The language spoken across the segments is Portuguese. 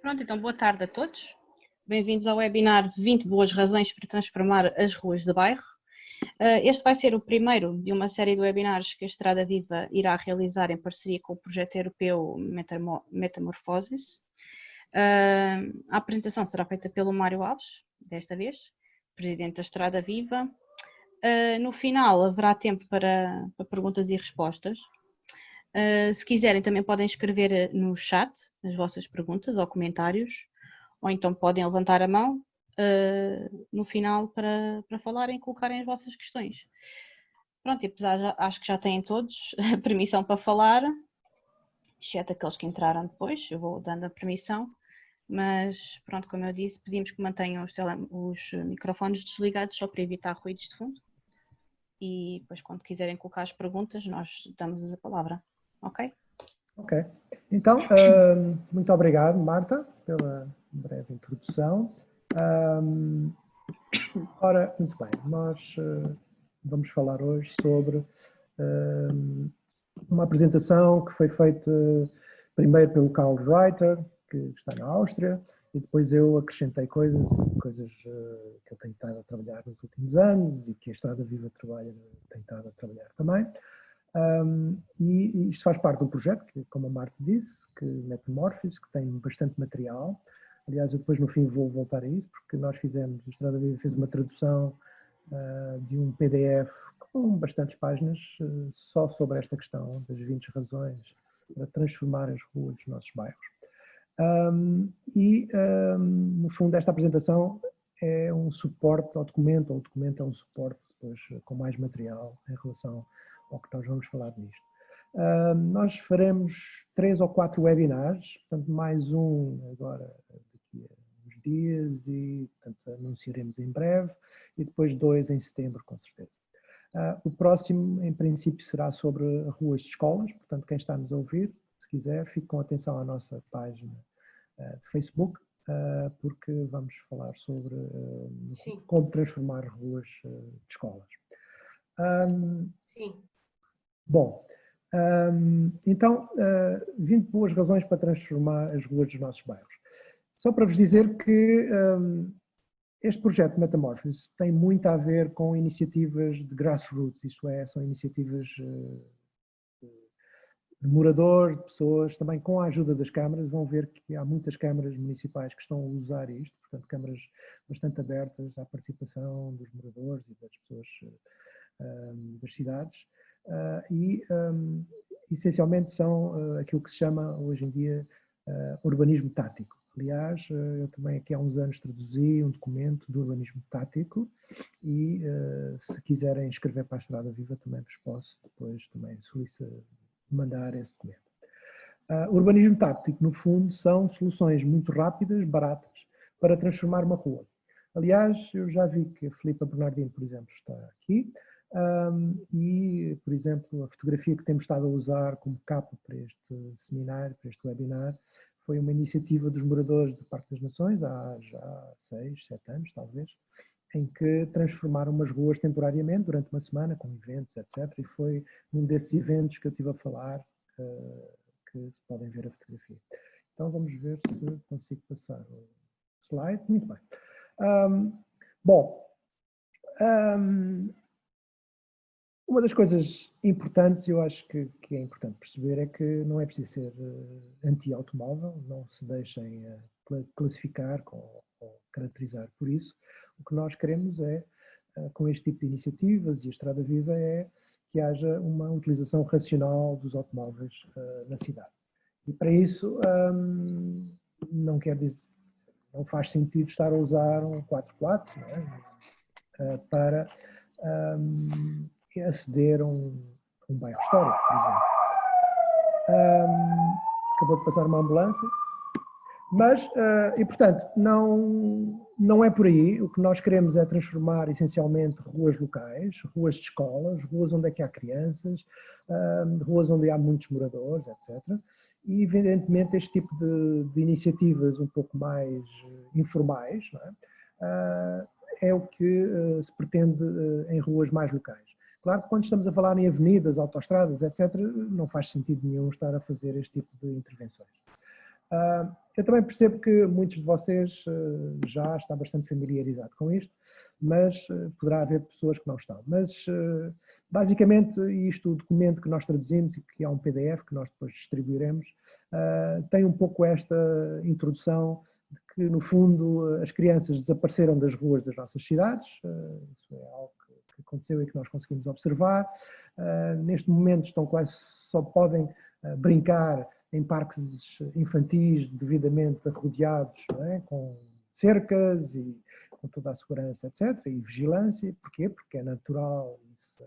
Pronto, então boa tarde a todos. Bem-vindos ao webinar 20 boas razões para transformar as ruas de bairro. Este vai ser o primeiro de uma série de webinars que a Estrada Viva irá realizar em parceria com o projeto europeu Metamorphosis. A apresentação será feita pelo Mário Alves, desta vez, presidente da Estrada Viva. No final haverá tempo para perguntas e respostas. Se quiserem também podem escrever no chat as vossas perguntas ou comentários, ou então podem levantar a mão no final para falarem e colocarem as vossas questões. Pronto, e apesar, acho que já têm todos a permissão para falar, exceto aqueles que entraram depois, eu vou dando a permissão, mas pronto, como eu disse, pedimos que mantenham os microfones desligados só para evitar ruídos de fundo. E depois, quando quiserem colocar as perguntas, nós damos a palavra. Ok? Ok. Então, muito obrigado, Marta, pela breve introdução. Ora, muito bem, nós vamos falar hoje sobre uma apresentação que foi feita primeiro pelo Karl Reiter, que está na Áustria, e depois eu acrescentei coisas que eu tenho estado a trabalhar nos últimos anos e que a Estrada Viva tem estado a trabalhar também. E isto faz parte de um projeto, que, como a Marta disse, que Metamorphosis, que tem bastante material. Aliás, eu depois no fim vou voltar a isso, porque nós a Estrada Viva fez uma tradução de um PDF com bastantes páginas só sobre esta questão das 20 razões para transformar as ruas dos nossos bairros. No fundo, esta apresentação é um suporte ao documento, ou o documento é um suporte depois com mais material em relação ao que nós vamos falar nisto. Nós faremos 3 ou 4 webinars, portanto mais um agora daqui a uns dias e portanto, anunciaremos em breve, e depois 2 em setembro, com certeza. O próximo, em princípio, será sobre ruas de escolas, portanto quem está-nos a ouvir, se quiser, fique com atenção à nossa página de Facebook, porque vamos falar sobre como transformar ruas de escolas. Sim. Bom, então, 20 boas razões para transformar as ruas dos nossos bairros. Só para vos dizer que este projeto Metamorphosis tem muito a ver com iniciativas de grassroots, isto é, são iniciativas de moradores, de pessoas, também com a ajuda das câmaras. Vão ver que há muitas câmaras municipais que estão a usar isto, portanto, câmaras bastante abertas à participação dos moradores e das pessoas das cidades. Essencialmente são aquilo que se chama hoje em dia urbanismo tático. Aliás, eu também aqui há uns anos traduzi um documento de urbanismo tático e se quiserem escrever para a Estrada Viva também vos posso depois também mandar esse documento. Urbanismo tático, no fundo, são soluções muito rápidas, baratas, para transformar uma rua. Aliás, eu já vi que a Filipa Bernardino, por exemplo, está aqui. E, por exemplo, a fotografia que temos estado a usar como capa para este seminário, para este webinar, foi uma iniciativa dos moradores do Parque das Nações, há já 6, 7 anos, talvez, em que transformaram umas ruas temporariamente durante uma semana, com eventos, etc. E foi num desses eventos que eu estive a falar, que se podem ver a fotografia. Então vamos ver se consigo passar o slide. Muito bem. Uma das coisas importantes, eu acho que é importante perceber, é que não é preciso ser anti-automóvel, não se deixem classificar ou caracterizar por isso. O que nós queremos é, com este tipo de iniciativas e a Estrada Viva, é que haja uma utilização racional dos automóveis na cidade. E para isso, não quer dizer, não faz sentido estar a usar um 4x4, não é? Para aceder a um bairro histórico, por exemplo. Acabou de passar uma ambulância. Mas, e portanto, não é por aí. O que nós queremos é transformar essencialmente ruas locais, ruas de escolas, ruas onde é que há crianças, ruas onde há muitos moradores, etc. E, evidentemente, este tipo de iniciativas um pouco mais informais, não é? É o que se pretende em ruas mais locais. Claro que quando estamos a falar em avenidas, autoestradas, etc., não faz sentido nenhum estar a fazer este tipo de intervenções. Eu também percebo que muitos de vocês já estão bastante familiarizados com isto, mas poderá haver pessoas que não estão. Mas, basicamente, isto, o documento que nós traduzimos e que é um PDF que nós depois distribuiremos, tem um pouco esta introdução de que, no fundo, as crianças desapareceram das ruas das nossas cidades. Isso é algo que aconteceu e que nós conseguimos observar. Neste momento estão quase, só podem brincar em parques infantis devidamente rodeados, não é? Com cercas e com toda a segurança, etc. E vigilância. Porquê? Porque é natural,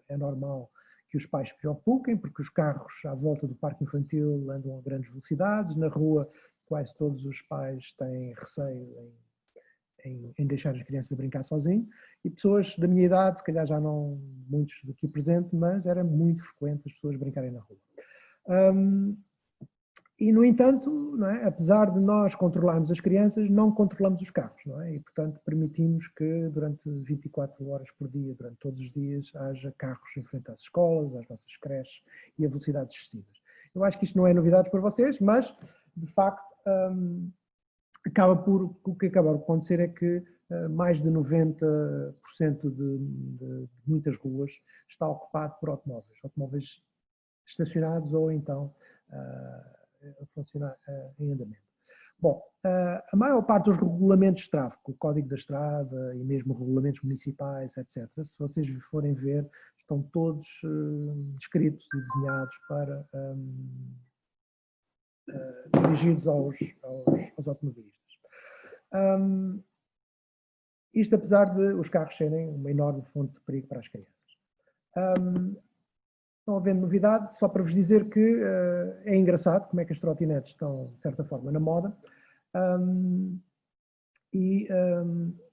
é normal que os pais se preocupem, porque os carros à volta do parque infantil andam a grandes velocidades. Na rua, quase todos os pais têm receio em deixar as crianças brincar sozinhos. E pessoas da minha idade, se calhar já não muitos daqui presentes, mas era muito frequente as pessoas brincarem na rua. E, no entanto, não é? Apesar de nós controlarmos as crianças, não controlamos os carros, não é? E, portanto, permitimos que durante 24 horas por dia, durante todos os dias, haja carros em frente às escolas, às nossas creches e a velocidades excessivas. Eu acho que isto não é novidade para vocês, mas, de facto, o que acaba por acontecer é que mais de 90% de muitas ruas está ocupado por automóveis estacionados ou então a funcionar em andamento. Bom, a maior parte dos regulamentos de tráfego, o Código da Estrada e mesmo regulamentos municipais, etc., se vocês forem ver, estão todos descritos e desenhados para dirigidos aos automobilistas. Isto apesar de os carros serem uma enorme fonte de perigo para as crianças. Não havendo novidade, só para vos dizer que é engraçado como é que as trotinetes estão, de certa forma, na moda,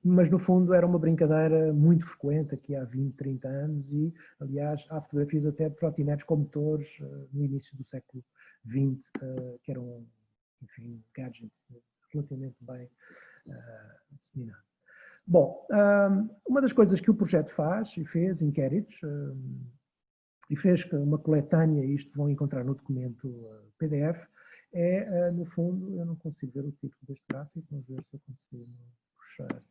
mas no fundo era uma brincadeira muito frequente aqui há 20, 30 anos e, aliás, há fotografias até de trotinetes com motores no início do século XX, que eram, enfim, gadgets relativamente bem disseminados. Bom, uma das coisas que o projeto faz e fez inquéritos, e fez uma coletânea, e isto vão encontrar no documento PDF, no fundo, eu não consigo ver o título deste gráfico, vamos ver se eu consigo puxar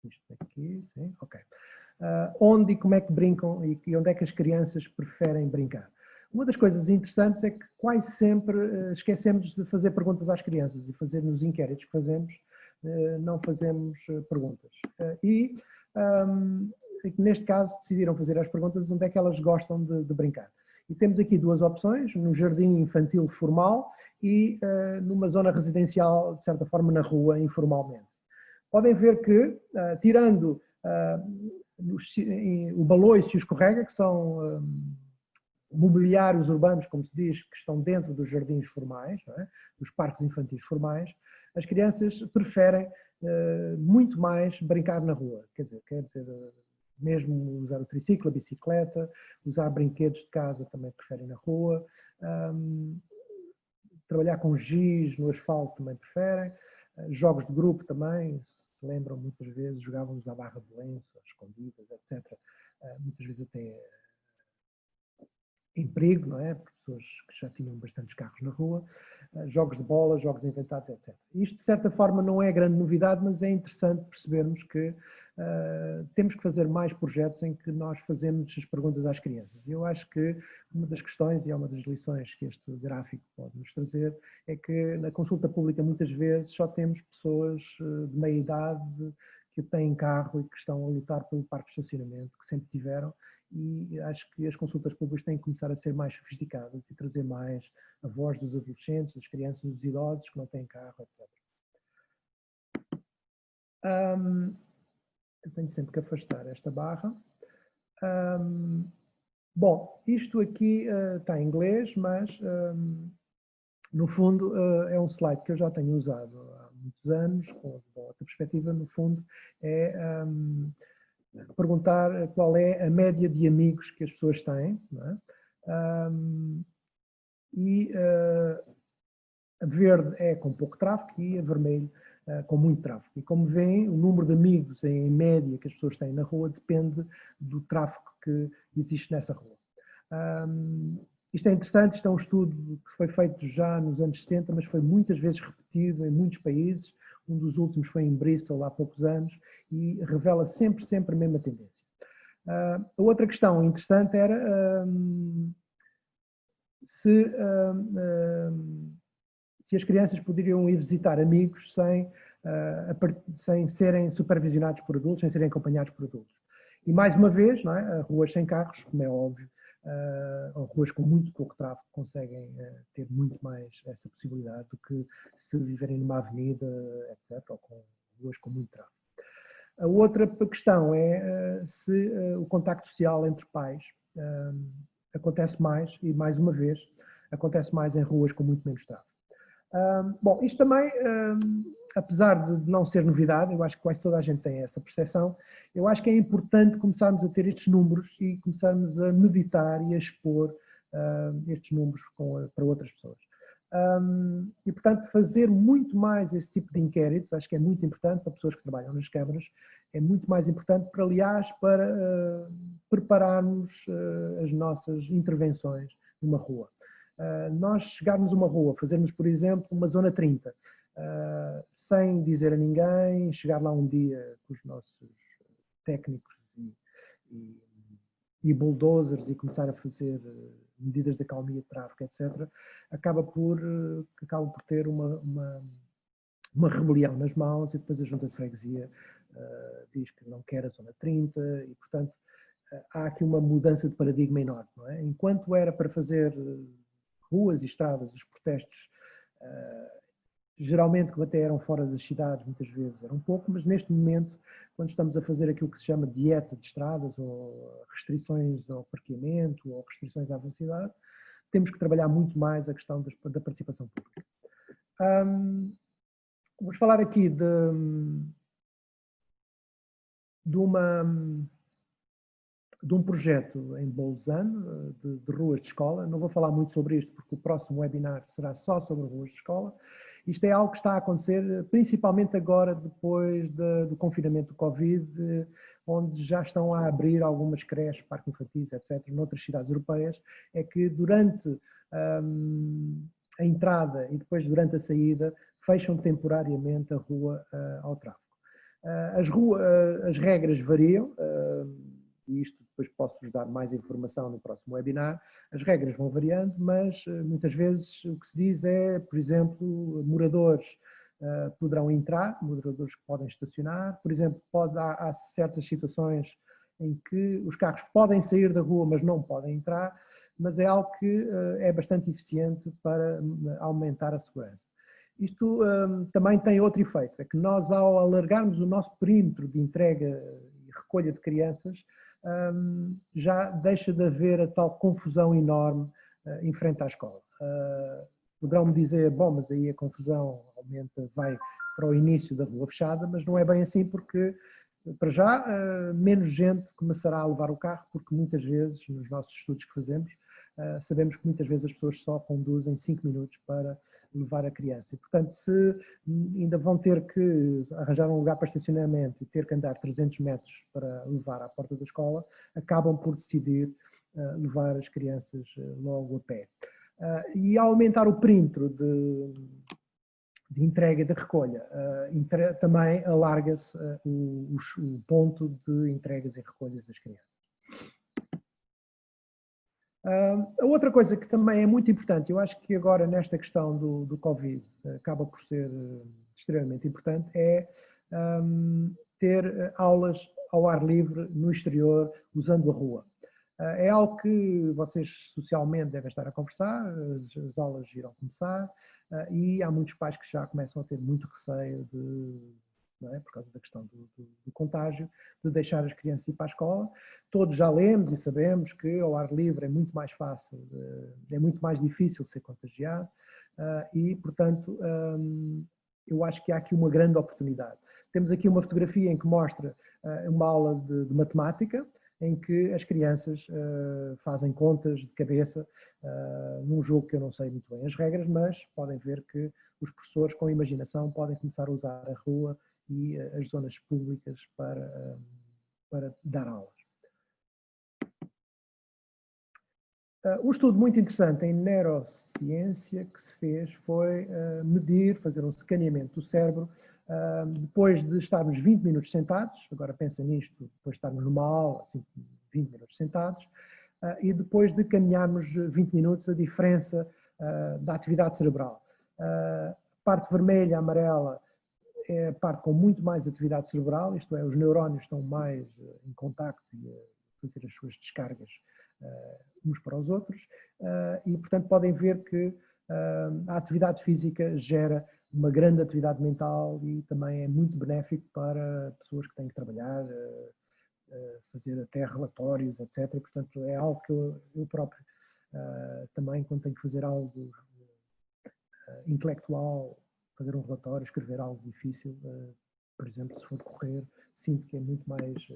isto aqui, sim, ok. Onde e como é que brincam e onde é que as crianças preferem brincar. Uma das coisas interessantes é que quase sempre esquecemos de fazer perguntas às crianças e fazer nos inquéritos que fazemos, não fazemos perguntas. Neste caso, decidiram fazer as perguntas onde é que elas gostam de brincar. E temos aqui duas opções, no jardim infantil formal e numa zona residencial, de certa forma, na rua, informalmente. Podem ver que, tirando o baloiço e o escorrega, que são mobiliários urbanos, como se diz, que estão dentro dos jardins formais, não é? Dos parques infantis formais, as crianças preferem muito mais brincar na rua. Quer dizer, mesmo usar o triciclo, a bicicleta, usar brinquedos de casa também preferem na rua, trabalhar com giz no asfalto também preferem, jogos de grupo também, se lembram muitas vezes, jogávamos à barra de lenço, às escondidas, etc. Muitas vezes até em perigo, não é? Por pessoas que já tinham bastantes carros na rua, jogos de bola, jogos inventados, etc. Isto, de certa forma, não é grande novidade, mas é interessante percebermos que temos que fazer mais projetos em que nós fazemos as perguntas às crianças. E eu acho que uma das questões, e é uma das lições que este gráfico pode nos trazer, é que na consulta pública muitas vezes só temos pessoas de meia idade que têm carro e que estão a lutar pelo parque de estacionamento, que sempre tiveram, e acho que as consultas públicas têm que começar a ser mais sofisticadas e trazer mais a voz dos adolescentes, das crianças, dos idosos que não têm carro, etc. Eu tenho sempre que afastar esta barra. Bom, isto aqui está em inglês, mas no fundo é um slide que eu já tenho usado há muitos anos, com outra perspectiva, no fundo é perguntar qual é a média de amigos que as pessoas têm, não é? A verde é com pouco tráfego e a vermelho com muito tráfego. E como veem, o número de amigos em média que as pessoas têm na rua depende do tráfego que existe nessa rua. Isto é interessante, isto é um estudo que foi feito já nos anos 60, mas foi muitas vezes repetido em muitos países. Um dos últimos foi em Bristol há poucos anos e revela sempre a mesma tendência. A outra questão interessante era se as crianças poderiam ir visitar amigos sem serem supervisionados por adultos, sem serem acompanhados por adultos. E mais uma vez, não é? Ruas sem carros, como é óbvio, ou ruas com muito pouco tráfego, conseguem ter muito mais essa possibilidade do que se viverem numa avenida, etc., ou com ruas com muito tráfego. A outra questão é se o contacto social entre pais acontece mais, e mais uma vez, acontece mais em ruas com muito menos tráfego. Bom, isto também, apesar de não ser novidade, eu acho que quase toda a gente tem essa percepção, eu acho que é importante começarmos a ter estes números e começarmos a meditar e a expor estes números para outras pessoas. E, portanto, fazer muito mais esse tipo de inquéritos, acho que é muito importante para pessoas que trabalham nas câmaras, é muito mais importante, para, aliás, para prepararmos as nossas intervenções numa rua. Nós chegarmos a uma rua, fazermos, por exemplo, uma zona 30, sem dizer a ninguém, chegar lá um dia com os nossos técnicos e bulldozers e começar a fazer medidas de acalmia de tráfego, etc., acaba por ter uma rebelião nas mãos e depois a junta de freguesia diz que não quer a zona 30 e, portanto, há aqui uma mudança de paradigma enorme. Não é? Enquanto era para fazer ruas e estradas, os protestos geralmente que até eram fora das cidades, muitas vezes eram pouco, mas neste momento, quando estamos a fazer aquilo que se chama dieta de estradas, ou restrições ao parqueamento, ou restrições à velocidade, temos que trabalhar muito mais a questão da participação pública. Vamos falar aqui de um projeto em Bolzano, de ruas de escola. Não vou falar muito sobre isto, porque o próximo webinar será só sobre ruas de escola. Isto é algo que está a acontecer, principalmente agora, depois do confinamento do Covid, onde já estão a abrir algumas creches, parques infantis, etc., noutras cidades europeias, é que durante a entrada e depois durante a saída, fecham temporariamente a rua ao tráfego. As regras variam, e isto depois posso-vos dar mais informação no próximo webinar. As regras vão variando, mas muitas vezes o que se diz é, por exemplo, moradores poderão entrar, moradores que podem estacionar, por exemplo, há certas situações em que os carros podem sair da rua, mas não podem entrar, mas é algo que é bastante eficiente para aumentar a segurança. Isto também tem outro efeito, é que nós, ao alargarmos o nosso perímetro de entrega e recolha de crianças, já deixa de haver a tal confusão enorme em frente à escola. Poderão-me dizer, bom, mas aí a confusão aumenta, vai para o início da rua fechada, mas não é bem assim, porque para já menos gente começará a levar o carro, porque muitas vezes, nos nossos estudos que fazemos, sabemos que muitas vezes as pessoas só conduzem 5 minutos para levar a criança. E, portanto, se ainda vão ter que arranjar um lugar para estacionamento e ter que andar 300 metros para levar à porta da escola, acabam por decidir levar as crianças logo a pé. E ao aumentar o perímetro de entrega e de recolha, também alarga-se o ponto de entregas e recolhas das crianças. A outra coisa que também é muito importante, eu acho que agora nesta questão do Covid acaba por ser extremamente importante, é ter aulas ao ar livre, no exterior, usando a rua. É algo que vocês socialmente devem estar a conversar, as aulas irão começar e há muitos pais que já começam a ter muito receio não é, por causa da questão do contágio, de deixar as crianças ir para a escola. Todos já lemos e sabemos que ao ar livre é muito mais fácil, é muito mais difícil ser contagiado e, portanto, eu acho que há aqui uma grande oportunidade. Temos aqui uma fotografia em que mostra uma aula de matemática, em que as crianças fazem contas de cabeça num jogo que eu não sei muito bem as regras, mas podem ver que os professores com imaginação podem começar a usar a rua e as zonas públicas para dar aulas. Um estudo muito interessante em neurociência que se fez foi medir, fazer um escaneamento do cérebro depois de estarmos 20 minutos sentados, agora pensa nisto, depois de estarmos numa aula, assim, 20 minutos sentados, e depois de caminharmos 20 minutos, a diferença da atividade cerebral. A parte vermelha, amarela, é a parte com muito mais atividade cerebral, isto é, os neurónios estão mais em contacto e a fazer as suas descargas uns para os outros, e portanto podem ver que a atividade física gera uma grande atividade mental e também é muito benéfico para pessoas que têm que trabalhar, fazer até relatórios, etc. E, portanto, é algo que eu próprio também, quando tenho que fazer algo intelectual, fazer um relatório, escrever algo difícil, por exemplo, se for correr, sinto que é muito mais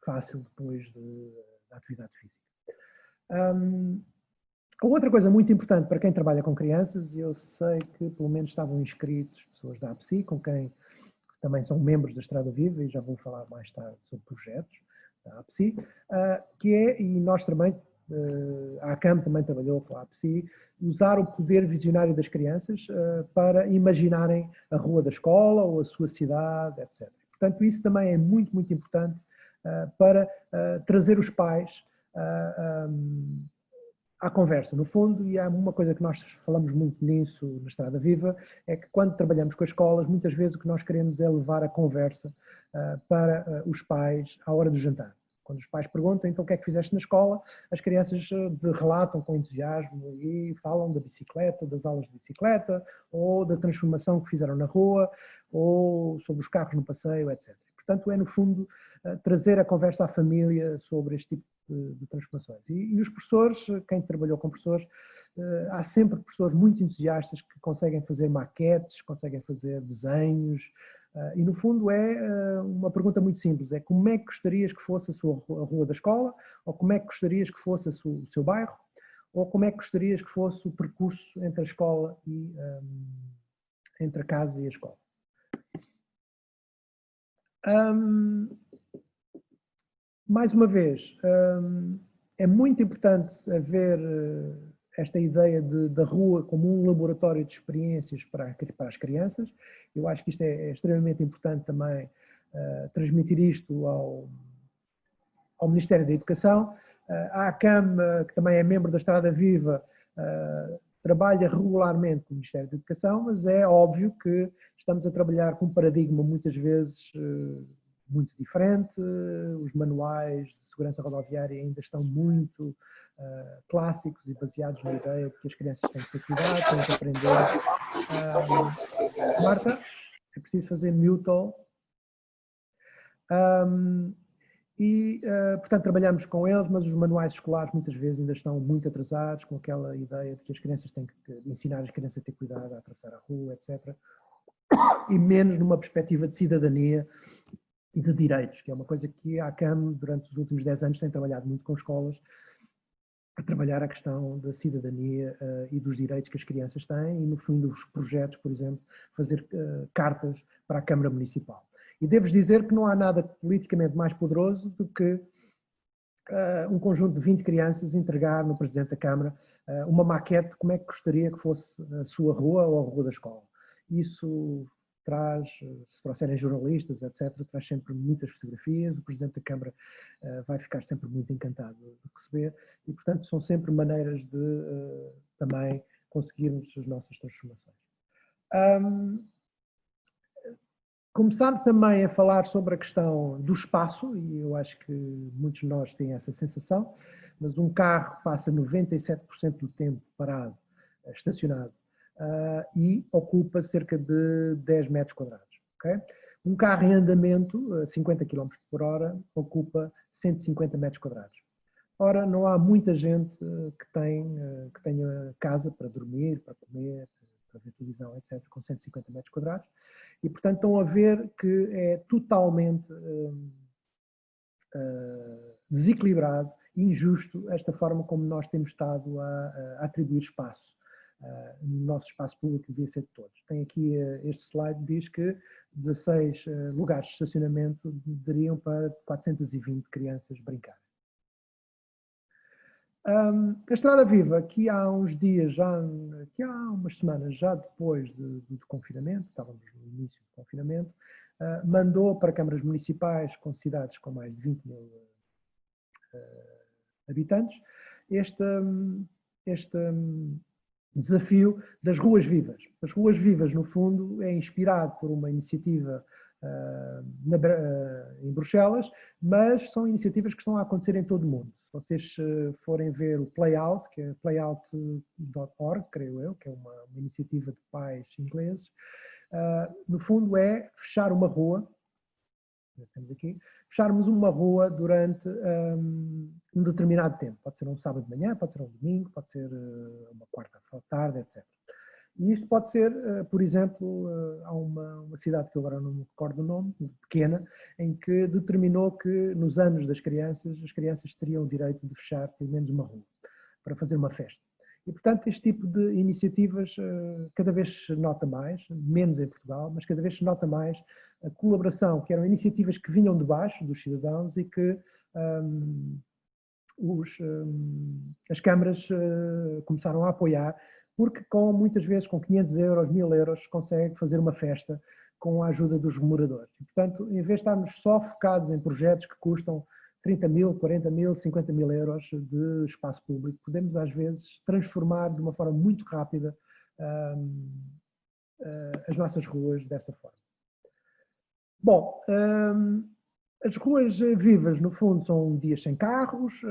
fácil depois da atividade física. Outra coisa muito importante para quem trabalha com crianças, eu sei que pelo menos estavam inscritos pessoas da APSI, com quem também são membros da Estrada Viva, e já vou falar mais tarde sobre projetos da APSI, que é, e nós também, a ACAM também trabalhou com a APSI, usar o poder visionário das crianças para imaginarem a rua da escola ou a sua cidade, etc. Portanto, isso também é muito, muito importante para trazer os pais à conversa, no fundo, e há uma coisa que nós falamos muito nisso na Estrada Viva, é que quando trabalhamos com as escolas, muitas vezes o que nós queremos é levar a conversa para os pais à hora do jantar. Quando os pais perguntam, então o que é que fizeste na escola, as crianças relatam com entusiasmo e falam da bicicleta, das aulas de bicicleta, ou da transformação que fizeram na rua, ou sobre os carros no passeio, etc. Portanto, é no fundo trazer a conversa à família sobre este tipo de transformações. E os professores, quem trabalhou com professores, há sempre professores muito entusiastas que conseguem fazer maquetes, conseguem fazer desenhos, e no fundo é uma pergunta muito simples, é como é que gostarias que fosse a rua da escola, ou como é que gostarias que fosse o seu bairro, ou como é que gostarias que fosse o percurso entre a escola e entre a casa e a escola. Mais uma vez, é muito importante haver esta ideia da rua como um laboratório de experiências para as crianças. Eu acho que isto é extremamente importante também transmitir isto ao Ministério da Educação. A ACAM, que também é membro da Estrada Viva, trabalha regularmente com o Ministério da Educação, mas é óbvio que estamos a trabalhar com um paradigma muitas vezes muito diferente, os manuais de segurança rodoviária ainda estão muito clássicos e baseados na ideia de que as crianças têm que ter cuidado, têm que aprender. Marta, é preciso fazer mute all. Portanto, trabalhamos com eles, mas os manuais escolares muitas vezes ainda estão muito atrasados, com aquela ideia de que as crianças têm que ensinar as crianças a ter cuidado, a atravessar a rua, etc. E menos numa perspectiva de cidadania e de direitos, que é uma coisa que a ACAM, durante os últimos 10 anos, tem trabalhado muito com escolas, a trabalhar a questão da cidadania e dos direitos que as crianças têm, e no fim dos projetos, por exemplo, fazer cartas para a Câmara Municipal. E devo dizer que não há nada politicamente mais poderoso do que um conjunto de 20 crianças entregar no Presidente da Câmara uma maquete de como é que gostaria que fosse a sua rua ou a rua da escola. Isso traz, se trouxerem jornalistas, etc., traz sempre muitas fotografias, o Presidente da Câmara vai ficar sempre muito encantado de receber e, portanto, são sempre maneiras de também conseguirmos as nossas transformações. Começar também a falar sobre a questão do espaço, e eu acho que muitos de nós têm essa sensação, mas um carro passa 97% do tempo parado, estacionado, e ocupa cerca de 10 metros quadrados. Okay? Um carro em andamento, a 50 km por hora, ocupa 150 metros quadrados. Ora, não há muita gente que tenha casa para dormir, para comer, para ver televisão, etc., com 150 metros quadrados. E, portanto, estão a ver que é totalmente desequilibrado e injusto esta forma como nós temos estado a atribuir espaço. No nosso espaço público devia ser de todos. Tem aqui este slide que diz que 16 lugares de estacionamento dariam para 420 crianças brincarem. A Estrada Viva, que há uns dias, que há umas semanas, já depois do confinamento, estávamos no início do confinamento, mandou para câmaras municipais com cidades com mais de 20 mil habitantes este desafio das ruas vivas. As ruas vivas, no fundo, é inspirado por uma iniciativa em Bruxelas, mas são iniciativas que estão a acontecer em todo o mundo. Se vocês forem ver o Playout, que é playout.org, creio eu, que é uma iniciativa de pais ingleses, no fundo é fechar uma rua, temos aqui, fecharmos uma rua durante um determinado tempo. Pode ser um sábado de manhã, pode ser um domingo, pode ser uma quarta à tarde, etc. E isto pode ser, por exemplo, há uma cidade que eu agora não me recordo o nome, pequena, em que determinou que nos anos das crianças, as crianças teriam o direito de fechar pelo menos uma rua, para fazer uma festa. E, portanto, este tipo de iniciativas cada vez se nota mais, menos em Portugal, mas cada vez se nota mais a colaboração, que eram iniciativas que vinham de baixo, dos cidadãos, e que as câmaras começaram a apoiar, porque muitas vezes com 500 euros, 1000 euros, consegue fazer uma festa com a ajuda dos moradores. E, portanto, em vez de estarmos só focados em projetos que custam 30 mil, 40 mil, 50 mil euros de espaço público, podemos às vezes transformar de uma forma muito rápida as nossas ruas dessa forma. Bom, as ruas vivas, no fundo, são dias sem carros,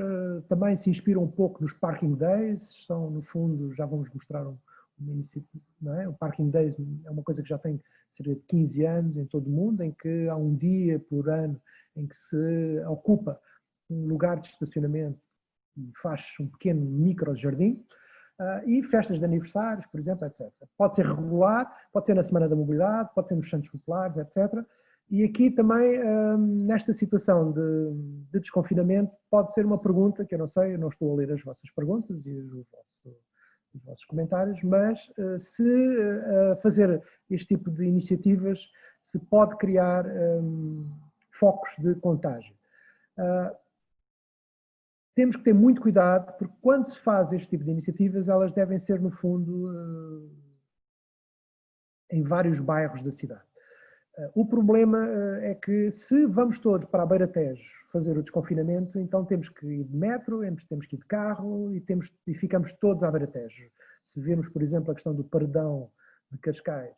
também se inspiram um pouco nos Parking Days, são, no fundo, já vamos mostrar uma iniciativa, não é? O Parking Days é uma coisa que já tem cerca de 15 anos em todo o mundo, em que há um dia por ano em que se ocupa um lugar de estacionamento e faz um pequeno micro-jardim, e festas de aniversários, por exemplo, etc. Pode ser regular, pode ser na Semana da Mobilidade, pode ser nos Santos Populares, etc. E aqui também, nesta situação de desconfinamento, pode ser uma pergunta, que eu não sei, eu não estou a ler as vossas perguntas e os vossos comentários, mas se fazer este tipo de iniciativas se pode criar focos de contágio. Temos que ter muito cuidado, porque quando se faz este tipo de iniciativas, elas devem ser, no fundo, em vários bairros da cidade. O problema é que se vamos todos para a Beira Tejo fazer o desconfinamento, então temos que ir de metro, temos que ir de carro e ficamos todos à Beira Tejo. Se virmos, por exemplo, a questão do Paredão de Cascais,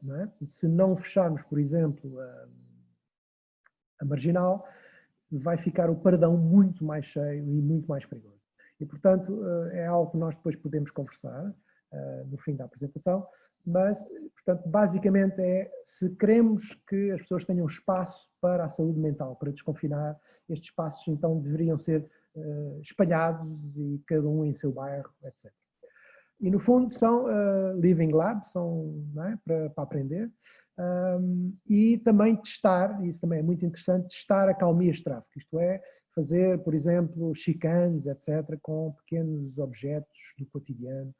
não é? Se não fecharmos, por exemplo, a Marginal, vai ficar o Paredão muito mais cheio e muito mais perigoso. E, portanto, é algo que nós depois podemos conversar no fim da apresentação, mas, portanto, basicamente é, se queremos que as pessoas tenham espaço para a saúde mental, para desconfinar, estes espaços então deveriam ser espalhados e cada um em seu bairro, etc. E no fundo são living labs, são, não é, para aprender, e também testar, e isso também é muito interessante, testar acalmias de tráfego, isto é, fazer, por exemplo, chicanes, etc., com pequenos objetos do cotidiano.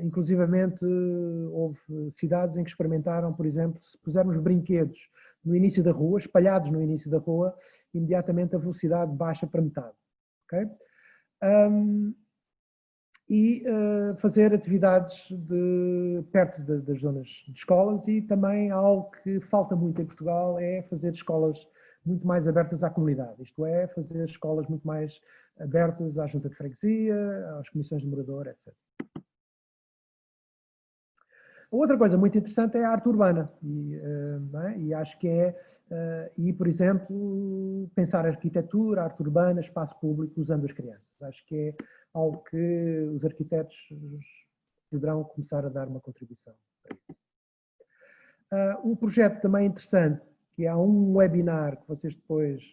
Inclusivamente, houve cidades em que experimentaram, por exemplo, se pusermos brinquedos no início da rua, espalhados no início da rua, imediatamente a velocidade baixa para metade. Okay? E fazer atividades perto das zonas de escolas, e também algo que falta muito em Portugal é fazer escolas muito mais abertas à comunidade, isto é, fazer escolas muito mais abertas à junta de freguesia, às comissões de morador, etc. Outra coisa muito interessante é a arte urbana, e acho que por exemplo, pensar arquitetura, arte urbana, espaço público usando as crianças. Acho que é algo que os arquitetos poderão começar a dar uma contribuição para isso. Um projeto também interessante, que há um webinar que vocês depois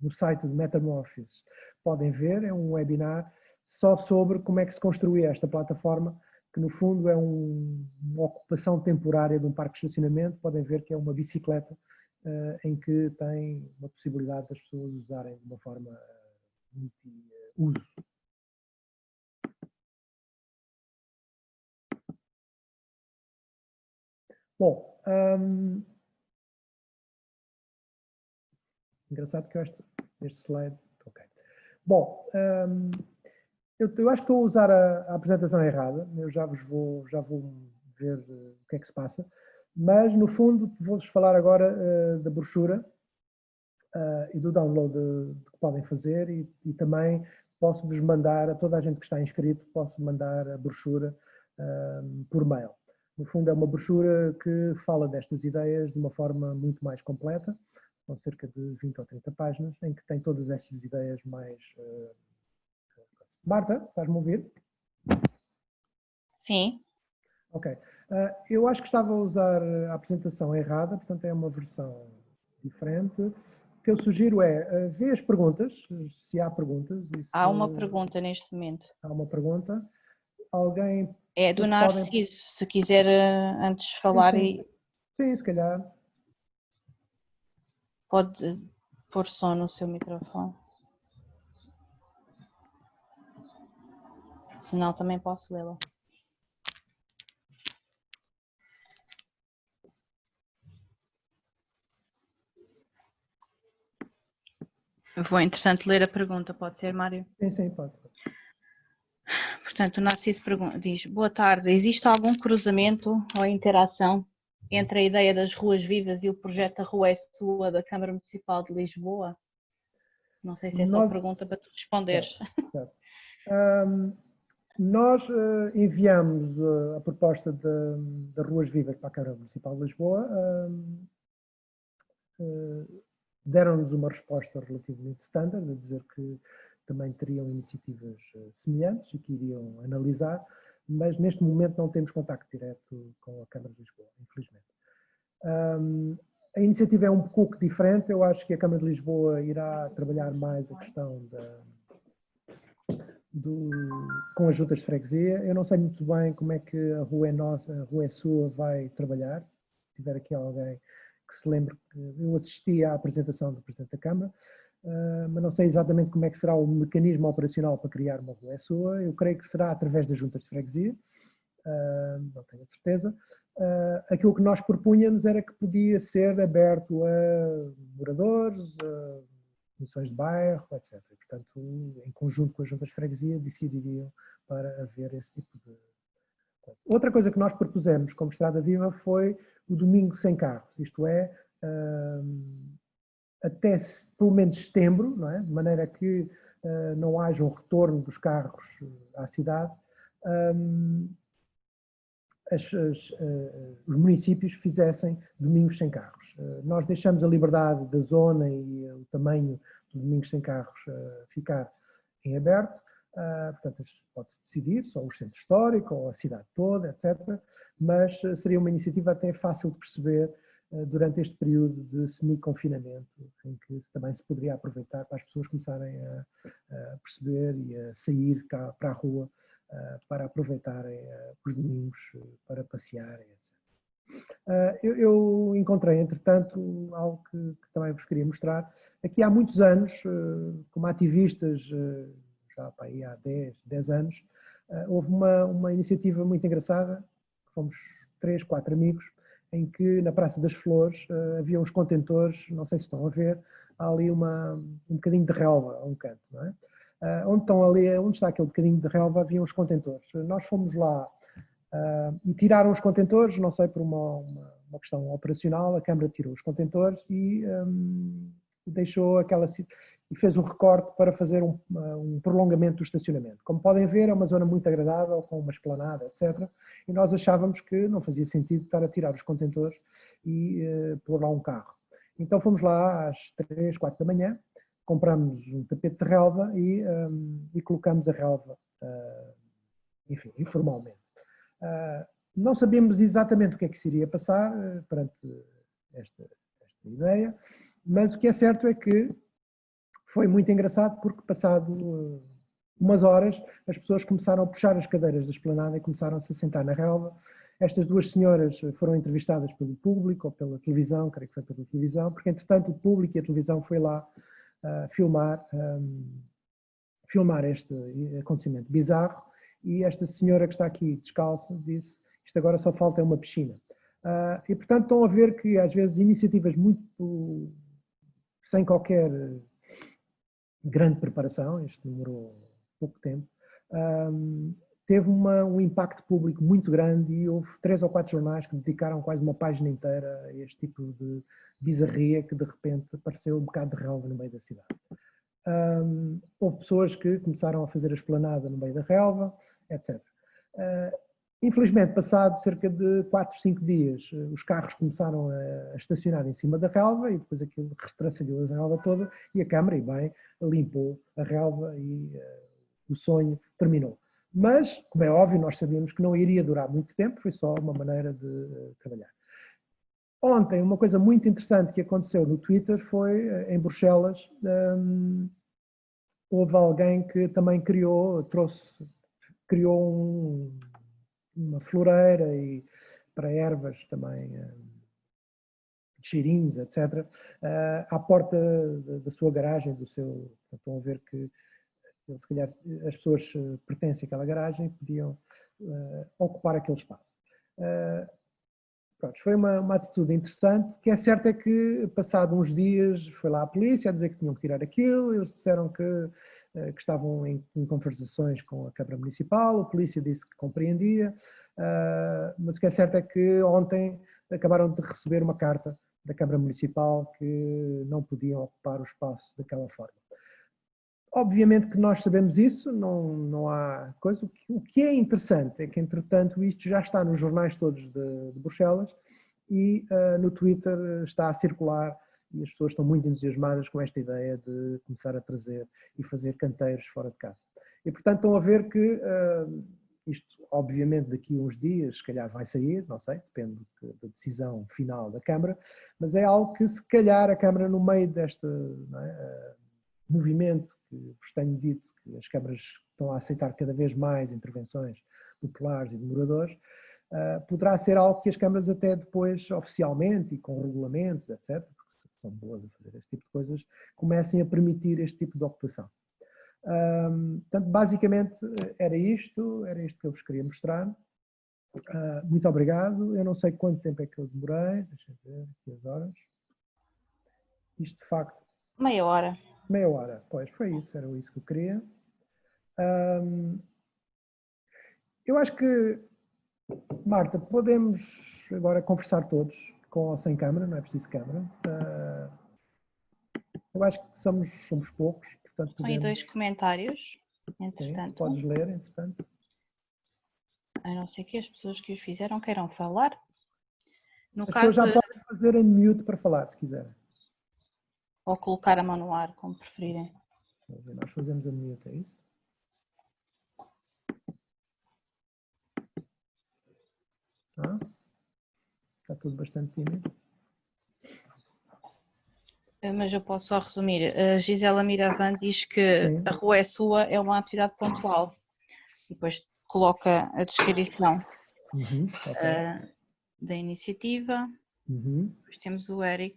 no site de Metamorphosis podem ver, é um webinar só sobre como é que se construiu esta plataforma, que no fundo é uma ocupação temporária de um parque de estacionamento. Podem ver que é uma bicicleta em que tem uma possibilidade das pessoas usarem de uma forma multi-uso. Bom, engraçado que este slide... Okay. Bom, eu acho que estou a usar a apresentação errada, eu já vou ver o que é que se passa, mas no fundo vou-vos falar agora da brochura e do download que podem fazer e também posso-vos mandar, a toda a gente que está inscrito, posso mandar a brochura por mail. No fundo é uma brochura que fala destas ideias de uma forma muito mais completa, são cerca de 20 ou 30 páginas, em que tem todas estas ideias mais... Marta, estás-me a ouvir? Sim. Ok. Eu acho que estava a usar a apresentação errada, portanto é uma versão diferente. O que eu sugiro é ver as perguntas, se há perguntas. Há uma pergunta neste momento. Há uma pergunta. Alguém... É do Narciso, se quiser antes falar sim. Sim, se calhar. Pode pôr som no seu microfone. Senão também posso lê-la. Vou, entretanto, ler a pergunta. Pode ser, Mário? Sim, pode. Portanto, o Narciso diz: boa tarde, existe algum cruzamento ou interação entre a ideia das ruas vivas e o projeto da Rua é Sua da Câmara Municipal de Lisboa? Não sei se é só pergunta para tu responderes. Certo. Nós enviamos a proposta das Ruas Vivas para a Câmara Municipal de Lisboa. Deram-nos uma resposta relativamente standard, a dizer que também teriam iniciativas semelhantes e que iriam analisar, mas neste momento não temos contacto direto com a Câmara de Lisboa, infelizmente. A iniciativa é um pouco diferente, eu acho que a Câmara de Lisboa irá trabalhar mais a questão com as juntas de freguesia. Eu não sei muito bem como é que a Rua é Nossa, a Rua é Sua vai trabalhar. Se tiver aqui alguém que se lembre, eu assisti à apresentação do Presidente da Câmara, mas não sei exatamente como é que será o mecanismo operacional para criar uma Rua é Sua. Eu creio que será através das juntas de freguesia, não tenho a certeza. Aquilo que nós propunhamos era que podia ser aberto a moradores, a comissões de bairro, etc. E, portanto, em conjunto com as juntas de freguesia, decidiriam para haver esse tipo de coisa. Outra coisa que nós propusemos como Estrada Viva foi o domingo sem carros, isto é, até pelo menos setembro, não é? De maneira que não haja um retorno dos carros à cidade, os municípios fizessem domingos sem carros. Nós deixamos a liberdade da zona e o tamanho dos domingos sem carros ficar em aberto, portanto pode-se decidir, só o centro histórico ou a cidade toda, etc. Mas seria uma iniciativa até fácil de perceber durante este período de semi-confinamento, em que também se poderia aproveitar para as pessoas começarem a perceber e a sair cá para a rua para aproveitarem os domingos para passearem, etc. Eu encontrei, entretanto, algo que também vos queria mostrar. Aqui há muitos anos, como ativistas, já para aí há 10 anos, houve uma iniciativa muito engraçada, fomos 3, 4 amigos, em que na Praça das Flores havia uns contentores, não sei se estão a ver, há ali um bocadinho de relva a um canto, não é? Onde está aquele bocadinho de relva, havia uns contentores. Nós fomos lá e tiraram os contentores, não sei, por uma questão operacional, a Câmara tirou os contentores e deixou e fez um recorte para fazer um prolongamento do estacionamento. Como podem ver, é uma zona muito agradável, com uma esplanada, etc. E nós achávamos que não fazia sentido estar a tirar os contentores e pôr lá um carro. Então fomos lá às 3, 4 da manhã, compramos um tapete de relva e colocamos a relva, enfim, informalmente. Não sabíamos exatamente o que é que se iria passar perante esta ideia, mas o que é certo é que foi muito engraçado porque passado umas horas as pessoas começaram a puxar as cadeiras da esplanada e começaram-se a sentar na relva. Estas duas senhoras foram entrevistadas pelo público ou pela televisão, creio que foi pela televisão, porque entretanto o público e a televisão foi lá filmar este acontecimento bizarro, e esta senhora que está aqui descalça disse: isto agora só falta é uma piscina. E portanto estão a ver que às vezes iniciativas muito sem qualquer grande preparação, isto demorou pouco tempo, teve um impacto público muito grande e houve 3 ou 4 jornais que dedicaram quase uma página inteira a este tipo de bizarria que de repente apareceu um bocado de relva no meio da cidade. Houve pessoas que começaram a fazer a esplanada no meio da relva, etc. Infelizmente, passado cerca de 4, 5 dias, os carros começaram a estacionar em cima da relva e depois aquilo retraçalhou a relva toda e a Câmara, e bem, limpou a relva e o sonho terminou. Mas, como é óbvio, nós sabíamos que não iria durar muito tempo, foi só uma maneira de trabalhar. Ontem, uma coisa muito interessante que aconteceu no Twitter foi, em Bruxelas, houve alguém que também criou uma floreira e para ervas também, cheirinhos, etc., à porta da sua garagem, do seu... Estão a ver que, se calhar, as pessoas pertencem àquela garagem e podiam ocupar aquele espaço. Pronto, foi uma atitude interessante. O que é certo é que, passado uns dias, foi lá a polícia a dizer que tinham que tirar aquilo, eles disseram que estavam em conversações com a Câmara Municipal, a polícia disse que compreendia, mas o que é certo é que ontem acabaram de receber uma carta da Câmara Municipal que não podiam ocupar o espaço daquela forma. Obviamente que nós sabemos isso, não há coisa. O que é interessante é que, entretanto, isto já está nos jornais todos de Bruxelas e no Twitter está a circular e as pessoas estão muito entusiasmadas com esta ideia de começar a trazer e fazer canteiros fora de casa. E, portanto, estão a ver que isto, obviamente, daqui a uns dias, se calhar vai sair, não sei, depende da decisão final da Câmara, mas é algo que, se calhar, a Câmara, no meio deste movimento que vos tenho dito, que as câmaras estão a aceitar cada vez mais intervenções populares e de moradores, poderá ser algo que as câmaras até depois, oficialmente e com regulamentos, etc., porque são boas a fazer esse tipo de coisas, comecem a permitir este tipo de ocupação. Portanto, basicamente era isto que eu vos queria mostrar. Muito obrigado. Eu não sei quanto tempo é que eu demorei, deixa eu ver aqui as horas. Isto de facto... Meia hora. Meia hora, pois, foi isso, era isso que eu queria. Eu acho que, Marta, podemos agora conversar todos, com ou sem câmara, não é preciso câmara. Eu acho que somos poucos, portanto São aí podemos... 2 comentários, entretanto. Sim, podes ler, entretanto. A não ser que as pessoas que os fizeram queiram falar. No As pessoas caso, já podem fazer em mute para falar, se quiserem. ou colocar a mão no ar, como preferirem. Nós fazemos a mute, é isso? Está tudo bastante tímido. Mas eu posso só resumir. A Gisela Miravan diz que Sim. a rua é sua, é uma atividade pontual. E depois coloca a descrição da iniciativa. Depois temos o Eric,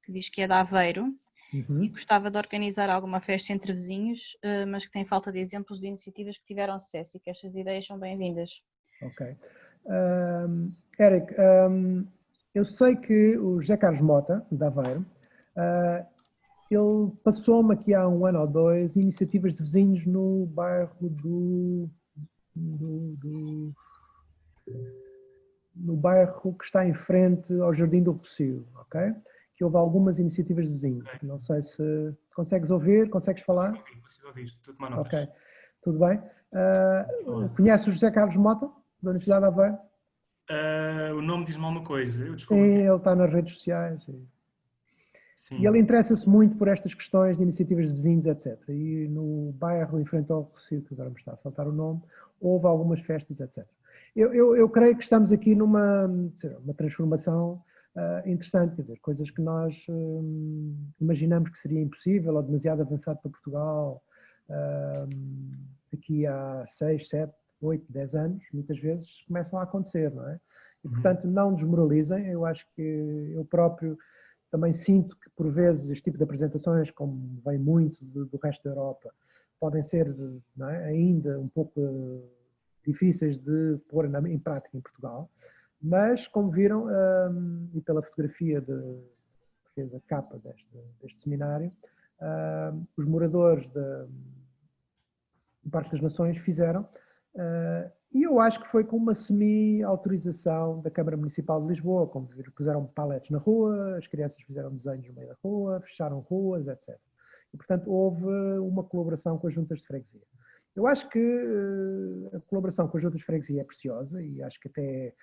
que diz que é de Aveiro e gostava de organizar alguma festa entre vizinhos, mas que tem falta de exemplos de iniciativas que tiveram sucesso e que estas ideias são bem-vindas. Ok. Eric, eu sei que o José Carlos Mota, de Aveiro, ele passou-me aqui há 1 ano ou 2 iniciativas de vizinhos no bairro no bairro que está em frente ao Jardim do Rossio, ok? Que houve algumas iniciativas de vizinhos. Okay. Não sei se consegues ouvir, consegues falar? Consigo ouvir, estou a tomar notas. Ok, tudo bem. Conhece o José Carlos Mota, da Universidade de Aveiro? O nome diz-me alguma coisa, eu desculpo. Sim, ele está nas redes sociais. Sim. E ele interessa-se muito por estas questões de iniciativas de vizinhos, etc. E no bairro, em frente ao Rossio, que agora me está a faltar o nome, houve algumas festas, etc. Eu creio que estamos aqui numa transformação interessante, quer dizer, coisas que nós imaginamos que seria impossível ou demasiado avançado para Portugal daqui a 6, 7, 8, 10 anos, muitas vezes começam a acontecer, não é? E, portanto, não desmoralizem. Eu acho que eu próprio também sinto que, por vezes, este tipo de apresentações, como vem muito do resto da Europa, podem ser, não é, ainda um pouco difíceis de pôr em prática em Portugal, mas, como viram, e pela fotografia que fez a capa deste seminário, os moradores do Parque das Nações fizeram, e eu acho que foi com uma semi-autorização da Câmara Municipal de Lisboa, como puseram paletes na rua, as crianças fizeram desenhos no meio da rua, fecharam ruas, etc. E, portanto, houve uma colaboração com as juntas de freguesia. Eu acho que a colaboração com as juntas de freguesia é preciosa e acho que até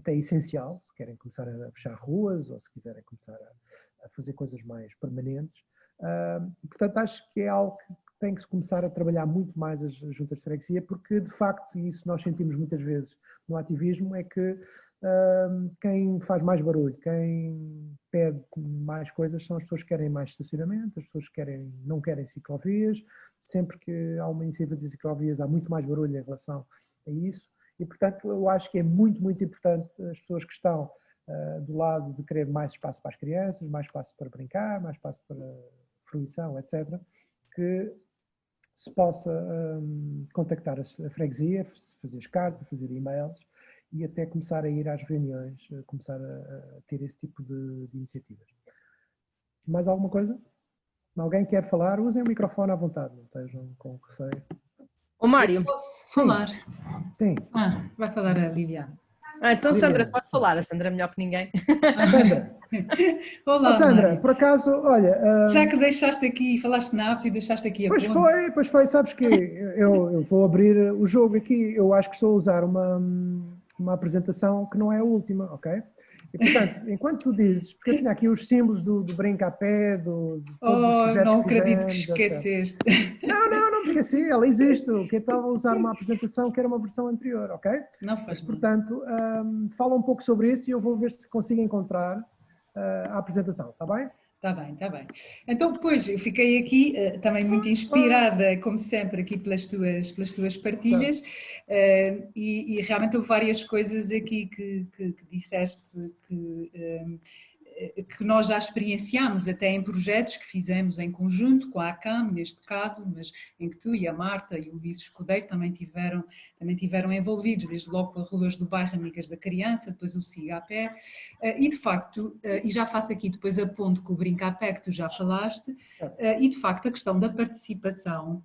é essencial, se querem começar a fechar ruas ou se quiserem começar a fazer coisas mais permanentes. Portanto, acho que é algo que tem que se começar a trabalhar muito mais as juntas de freguesia, porque, de facto, e isso nós sentimos muitas vezes no ativismo, é que quem faz mais barulho, quem pede mais coisas são as pessoas que querem mais estacionamento, as pessoas que não querem ciclovias. Sempre que há uma iniciativa de ciclovias há muito mais barulho em relação a isso e, portanto, eu acho que é muito, muito importante as pessoas que estão do lado de querer mais espaço para as crianças, mais espaço para brincar, mais espaço para fruição, etc., que se possa contactar a freguesia, fazer as cartas, fazer e-mails e até começar a ir às reuniões, começar a ter esse tipo de iniciativas. Mais alguma coisa? Alguém quer falar? Usem o microfone à vontade, não estejam com receio. Ô Mário. Eu posso falar? Sim. Vai falar a Liliana. Então Sandra, pode falar. A Sandra é melhor que ninguém. Sandra. Olá, Sandra, Mário. por acaso, olha... Já que deixaste aqui, falaste na apps e deixaste aqui a Pois foi. Sabes que eu vou abrir o jogo aqui. Eu acho que estou a usar uma apresentação que não é a última, ok? E, portanto, enquanto tu dizes, porque eu tinha aqui os símbolos do brinca a pé, de todos os projetos não que acredito que fizemos, esqueceste. Não me esqueci, ela existe. Que eu estava a usar uma apresentação que era uma versão anterior, ok? Não faz mal. Portanto, fala um pouco sobre isso e eu vou ver se consigo encontrar a apresentação, está bem? Está bem. Então, depois, eu fiquei aqui também muito inspirada, como sempre, aqui pelas tuas partilhas e realmente houve várias coisas aqui que disseste que nós já experienciámos até em projetos que fizemos em conjunto com a ACAM, neste caso, mas em que tu e a Marta e o Luís Escudeiro também tiveram envolvidos, desde logo com as ruas do bairro Amigas da Criança, depois o Siga a Pé, e de facto, e já faço aqui depois a ponte com o Brinca a Pé que tu já falaste, e de facto a questão da participação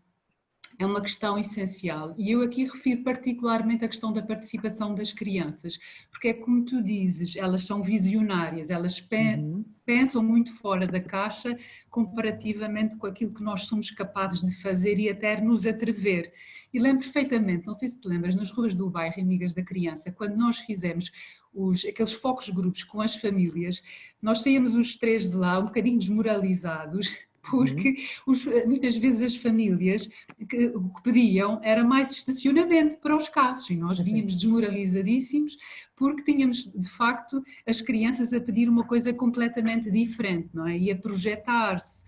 é uma questão essencial e eu aqui refiro particularmente a questão da participação das crianças, porque é como tu dizes, elas são visionárias, elas pensam muito fora da caixa comparativamente com aquilo que nós somos capazes de fazer e até nos atrever. E lembro perfeitamente, não sei se te lembras, nas ruas do bairro Amigas da Criança, quando nós fizemos aqueles focos grupos com as famílias, nós saíamos os três de lá um bocadinho desmoralizados, porque muitas vezes as famílias o que pediam era mais estacionamento para os carros e nós vínhamos desmoralizadíssimos porque tínhamos de facto as crianças a pedir uma coisa completamente diferente, não é? E a projetar-se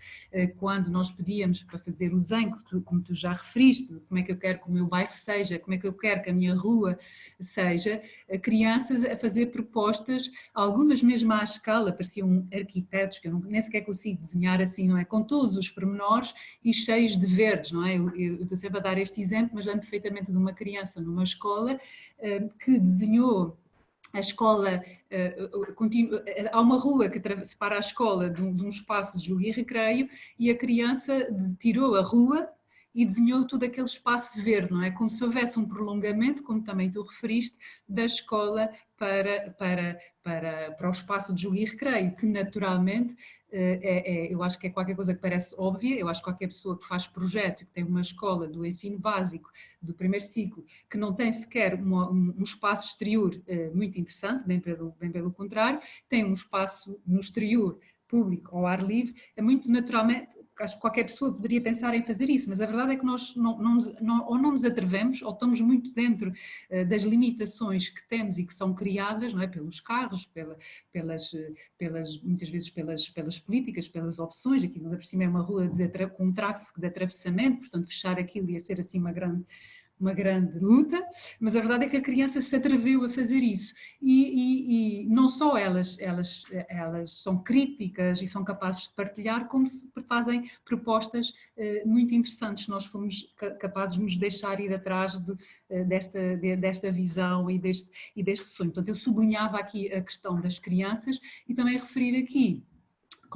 quando nós pedíamos para fazer o desenho, como tu já referiste, como é que eu quero que o meu bairro seja, como é que eu quero que a minha rua seja, crianças a fazer propostas, algumas mesmo à escala, pareciam arquitetos, que eu nem sequer consigo desenhar assim, não é? Com todos os pormenores e cheios de verdes, não é? Eu estou sempre a dar este exemplo, mas lembro perfeitamente de uma criança numa escola que desenhou a escola, há uma rua que separa a escola de um espaço de jogo e recreio e a criança tirou a rua e desenhou todo aquele espaço verde, não é? Como se houvesse um prolongamento, como também tu referiste, da escola para o espaço de jogo e recreio, que naturalmente eu acho que é qualquer coisa que parece óbvia. Eu acho que qualquer pessoa que faz projeto e que tem uma escola do ensino básico, do primeiro ciclo, que não tem sequer um espaço exterior muito interessante, bem pelo contrário, tem um espaço no exterior público, ao ar livre, é muito naturalmente, acho que qualquer pessoa poderia pensar em fazer isso, mas a verdade é que nós ou não nos atrevemos ou estamos muito dentro das limitações que temos e que são criadas, não é? Pelos carros, muitas vezes pelas políticas, pelas opções. Aqui ainda por cima é uma rua com um tráfego de atravessamento, portanto fechar aquilo ia ser assim uma grande luta, mas a verdade é que a criança se atreveu a fazer isso e não só elas são críticas e são capazes de partilhar, como fazem propostas muito interessantes. Nós fomos capazes de nos deixar ir atrás desta visão e deste sonho. Portanto, eu sublinhava aqui a questão das crianças e também referir aqui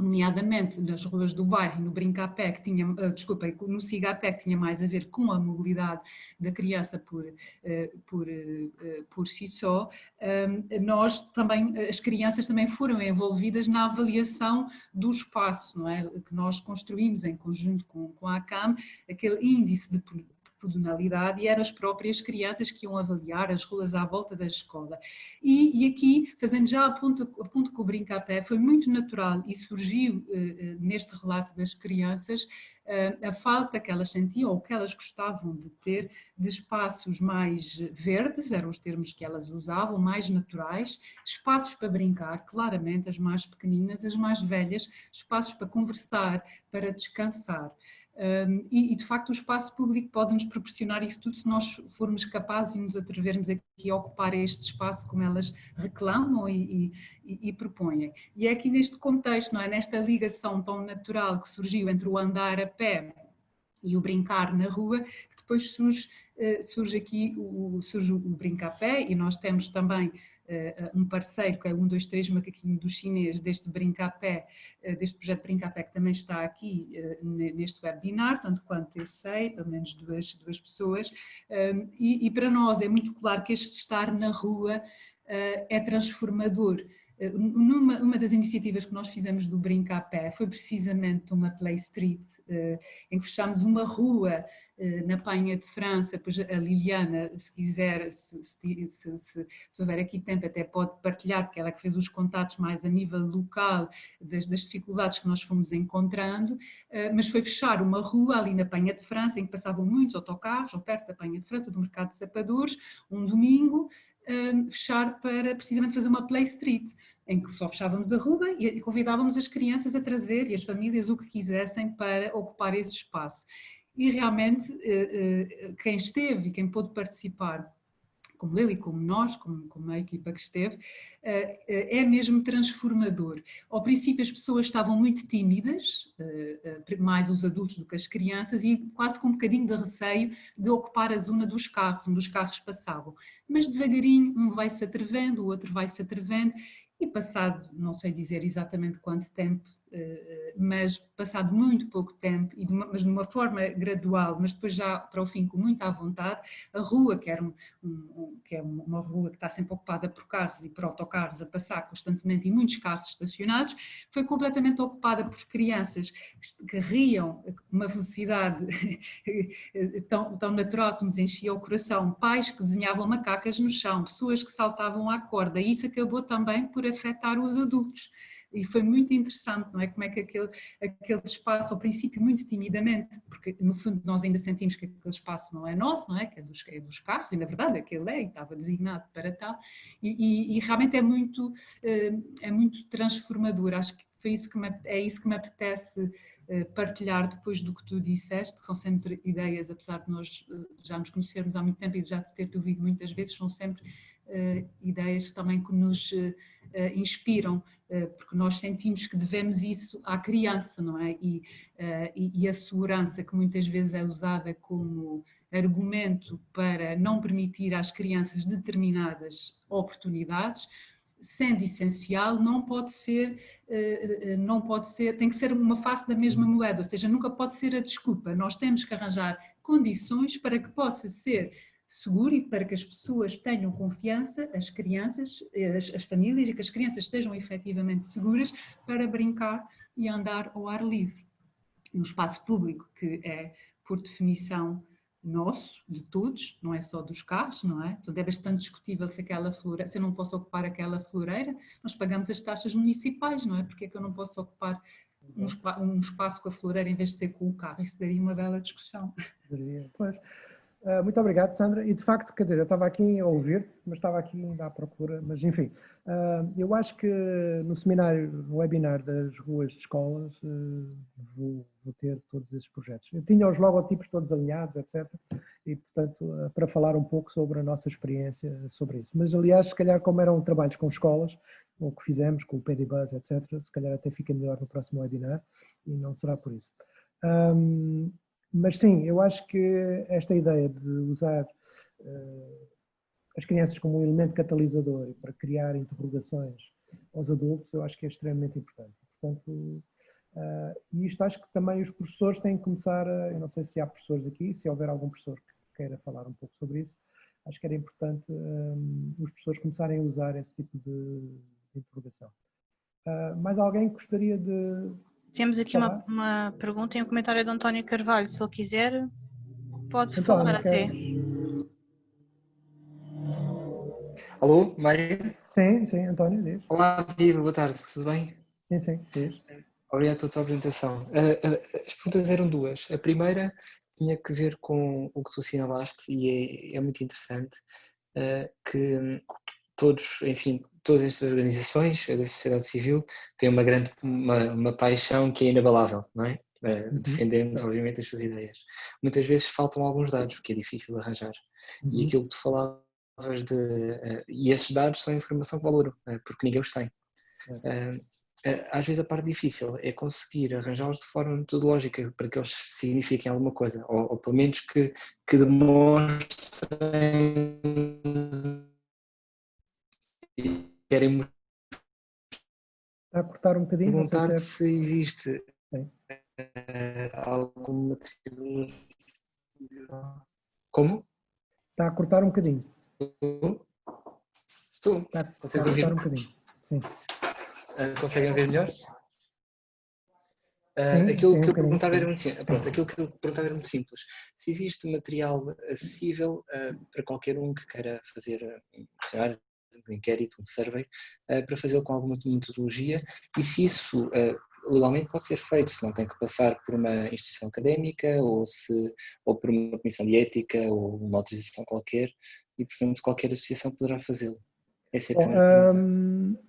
nomeadamente nas ruas do bairro e no Brincapé, que tinha, no Cigapé, que tinha mais a ver com a mobilidade da criança por si só, nós também, as crianças também foram envolvidas na avaliação do espaço, não é? Que nós construímos em conjunto com a ACAM, aquele índice de pedonalidade, e eram as próprias crianças que iam avaliar as ruas à volta da escola. E aqui, fazendo já a ponto com o Brincapé, foi muito natural e surgiu neste relato das crianças a falta que elas sentiam ou que elas gostavam de ter de espaços mais verdes, eram os termos que elas usavam, mais naturais, espaços para brincar, claramente as mais pequeninas, as mais velhas, espaços para conversar, para descansar. E de facto o espaço público pode nos proporcionar isso tudo se nós formos capazes e nos atrevermos aqui a ocupar este espaço como elas reclamam e propõem. E é aqui neste contexto, não é? Nesta ligação tão natural que surgiu entre o andar a pé e o brincar na rua, que depois surge o Brincapé, e nós temos também um parceiro que é 123 Macaquinho do Chinês deste Brincapé, deste projeto Brincapé, que também está aqui neste webinar, tanto quanto eu sei, pelo menos duas pessoas, e para nós é muito claro que este estar na rua é transformador. Uma das iniciativas que nós fizemos do Brincapé foi precisamente uma Play Street, em que fechámos uma rua na Penha de França. Pois a Liliana, se quiser, se houver aqui tempo, até pode partilhar, porque ela é que fez os contatos mais a nível local das dificuldades que nós fomos encontrando, mas foi fechar uma rua ali na Penha de França, em que passavam muitos autocarros, ou perto da Penha de França, do Mercado de Sapadores, um domingo, fechar para precisamente fazer uma Play Street, em que só fechávamos a rua e convidávamos as crianças a trazer e as famílias o que quisessem para ocupar esse espaço. E realmente quem esteve e quem pôde participar, como eu e como nós, como a equipa que esteve, é mesmo transformador. Ao princípio as pessoas estavam muito tímidas, mais os adultos do que as crianças, e quase com um bocadinho de receio de ocupar a zona dos carros, onde os carros passavam. Mas devagarinho um vai-se atrevendo, o outro vai-se atrevendo, e passado, não sei dizer exatamente quanto tempo, mas passado muito pouco tempo, mas de uma forma gradual, mas depois já para o fim com muita vontade, a rua, que é uma rua que está sempre ocupada por carros e por autocarros a passar constantemente e muitos carros estacionados, foi completamente ocupada por crianças que riam com uma velocidade tão natural que nos enchia o coração, pais que desenhavam macacas no chão, pessoas que saltavam à corda, e isso acabou também por afetar os adultos. E foi muito interessante, não é? Como é que aquele espaço, ao princípio muito timidamente, porque no fundo nós ainda sentimos que aquele espaço não é nosso, não é? Que é dos carros, e na verdade aquele e estava designado para tal, e realmente é muito transformador. Acho que é isso que me apetece partilhar depois do que tu disseste, que são sempre ideias, apesar de nós já nos conhecermos há muito tempo e já te ter ouvido muitas vezes, são sempre ideias também que nos inspiram, porque nós sentimos que devemos isso à criança, não é? E a segurança que muitas vezes é usada como argumento para não permitir às crianças determinadas oportunidades, sendo essencial, não pode ser, tem que ser uma face da mesma moeda, ou seja, nunca pode ser a desculpa. Nós temos que arranjar condições para que possa ser seguro e para que as pessoas tenham confiança, as crianças, as famílias, e que as crianças estejam efetivamente seguras para brincar e andar ao ar livre. No espaço público, que é, por definição, nosso, de todos, não é só dos carros, não é? Então é bastante discutível se eu não posso ocupar aquela floreira, nós pagamos as taxas municipais, não é? Porque é que eu não posso ocupar um espaço com a floreira em vez de ser com o carro? Isso daria uma bela discussão. Pois. Muito obrigado, Sandra. E de facto, quer dizer, eu estava aqui a ouvir-te, mas estava aqui ainda à procura, mas enfim, eu acho que no seminário, no webinar das ruas de escolas, vou ter todos esses projetos. Eu tinha os logotipos todos alinhados, etc. E, portanto, para falar um pouco sobre a nossa experiência sobre isso. Mas, aliás, se calhar, como eram trabalhos com escolas, o que fizemos com o PDBuzz, etc., se calhar até fica melhor no próximo webinar, e não será por isso. Mas sim, eu acho que esta ideia de usar as crianças como um elemento catalisador para criar interrogações aos adultos, eu acho que é extremamente importante. Portanto, e isto acho que também os professores têm que começar eu não sei se há professores aqui, se houver algum professor que queira falar um pouco sobre isso, acho que era importante os professores começarem a usar esse tipo de interrogação. Mais alguém gostaria de Temos aqui falar? uma pergunta e um comentário do António Carvalho. Se ele quiser, pode falar António, até. Alô, Mário? Sim, António, diz. Olá, Viva, boa tarde, tudo bem? Sim, diz. Obrigado pela tua apresentação. As perguntas eram duas. A primeira tinha que ver com o que tu assinalaste e é muito interessante que todos, enfim, todas estas organizações da sociedade civil têm uma paixão que é inabalável, não é? Defendendo, obviamente, as suas ideias. Muitas vezes faltam alguns dados, o que é difícil de arranjar. E aquilo que tu falavas e esses dados são informação que valoram, porque ninguém os tem. Às vezes a parte difícil é conseguir arranjá-los de forma metodológica para que eles signifiquem alguma coisa, ou pelo menos que demonstrem e querem Está a cortar um bocadinho, não sei perguntar se se existe Sim. alguma metodologia. Como? Está a cortar um bocadinho. Estou. Está a Consegues ouvir? cortar um bocadinho. Sim. Conseguem ver melhor? Sim, Aquilo que um eu perguntava bocadinho. era muito simples. Pronto, aquilo que eu perguntava era muito simples. Se existe material acessível para qualquer um que queira fazer um questionário, um inquérito, um survey, para fazê-lo com alguma metodologia, e se isso legalmente pode ser feito, se não tem que passar por uma instituição académica ou por uma comissão de ética ou uma autorização qualquer, e portanto qualquer associação poderá fazê-lo. Essa é a primeira pergunta.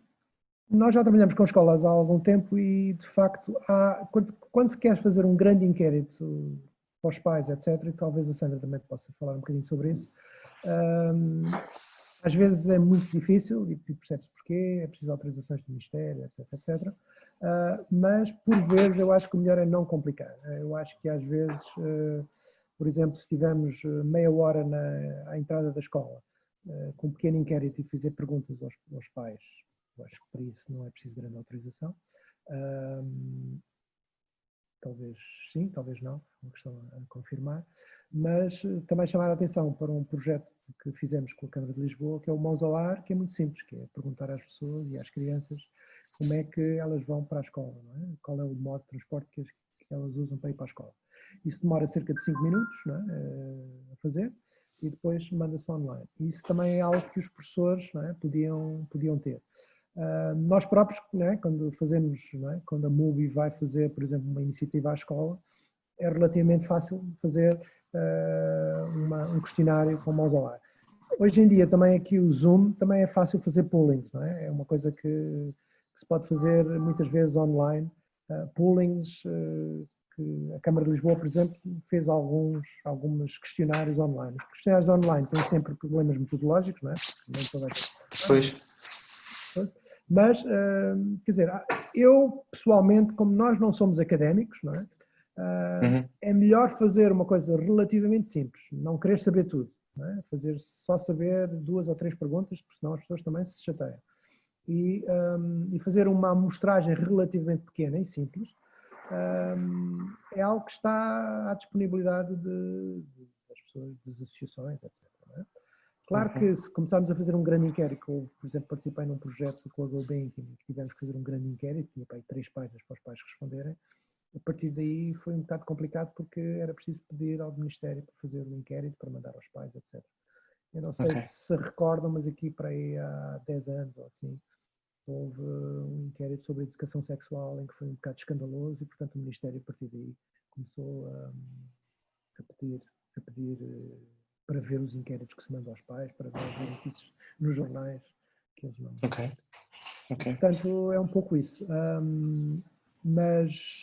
Nós já trabalhamos com escolas há algum tempo e, de facto, quando se quer fazer um grande inquérito para os pais, etc., e talvez a Sandra também possa falar um bocadinho sobre isso, às vezes é muito difícil, e percebe-se porquê, é preciso autorizações do Ministério, etc. Mas, por vezes, eu acho que o melhor é não complicar. Eu acho que, às vezes, por exemplo, se tivermos meia hora à entrada da escola, com um pequeno inquérito e fazer perguntas aos pais, eu acho que para isso não é preciso grande autorização. Talvez sim, talvez não, é uma questão a confirmar. Mas também chamar a atenção para um projeto que fizemos com a Câmara de Lisboa, que é o Mãos ao Ar, que é muito simples, que é perguntar às pessoas e às crianças como é que elas vão para a escola, não é? Qual é o modo de transporte que elas usam para ir para a escola. Isso demora cerca de 5 minutos, não é? A fazer, e depois manda-se online. Isso também é algo que os professores, não é? podiam ter. Nós próprios, né, quando fazemos, né, quando a MUBI vai fazer, por exemplo, uma iniciativa à escola, é relativamente fácil fazer um questionário com mãos ao ar. Hoje em dia também aqui o Zoom também é fácil fazer pollings, não é? É uma coisa que se pode fazer muitas vezes online. Pollings, que a Câmara de Lisboa, por exemplo, fez alguns questionários online. Os questionários online têm sempre problemas metodológicos, não é? Pois. Mas, quer dizer, eu pessoalmente, como nós não somos académicos, não é? É melhor fazer uma coisa relativamente simples, não querer saber tudo, não é? Só saber 2 ou 3 perguntas, porque senão as pessoas também se chateiam. E fazer uma amostragem relativamente pequena e simples é algo que está à disponibilidade das pessoas, das associações, etc. Não é? Claro que se começarmos a fazer um grande inquérito, ou, por exemplo, participei num projeto com a GoBanking, que tivemos que fazer um grande inquérito, tinha para aí 3 páginas para os pais responderem, a partir daí foi um bocado complicado porque era preciso pedir ao Ministério para fazer um inquérito, para mandar aos pais, etc. Eu não sei se recordam, mas aqui para aí há 10 anos ou assim, houve um inquérito sobre a educação sexual em que foi um bocado escandaloso e, portanto, o Ministério, a partir daí, começou a pedir para ver os inquéritos que se mandam aos pais, para ver as notícias nos jornais que eles não. Portanto, é um pouco isso. Mas,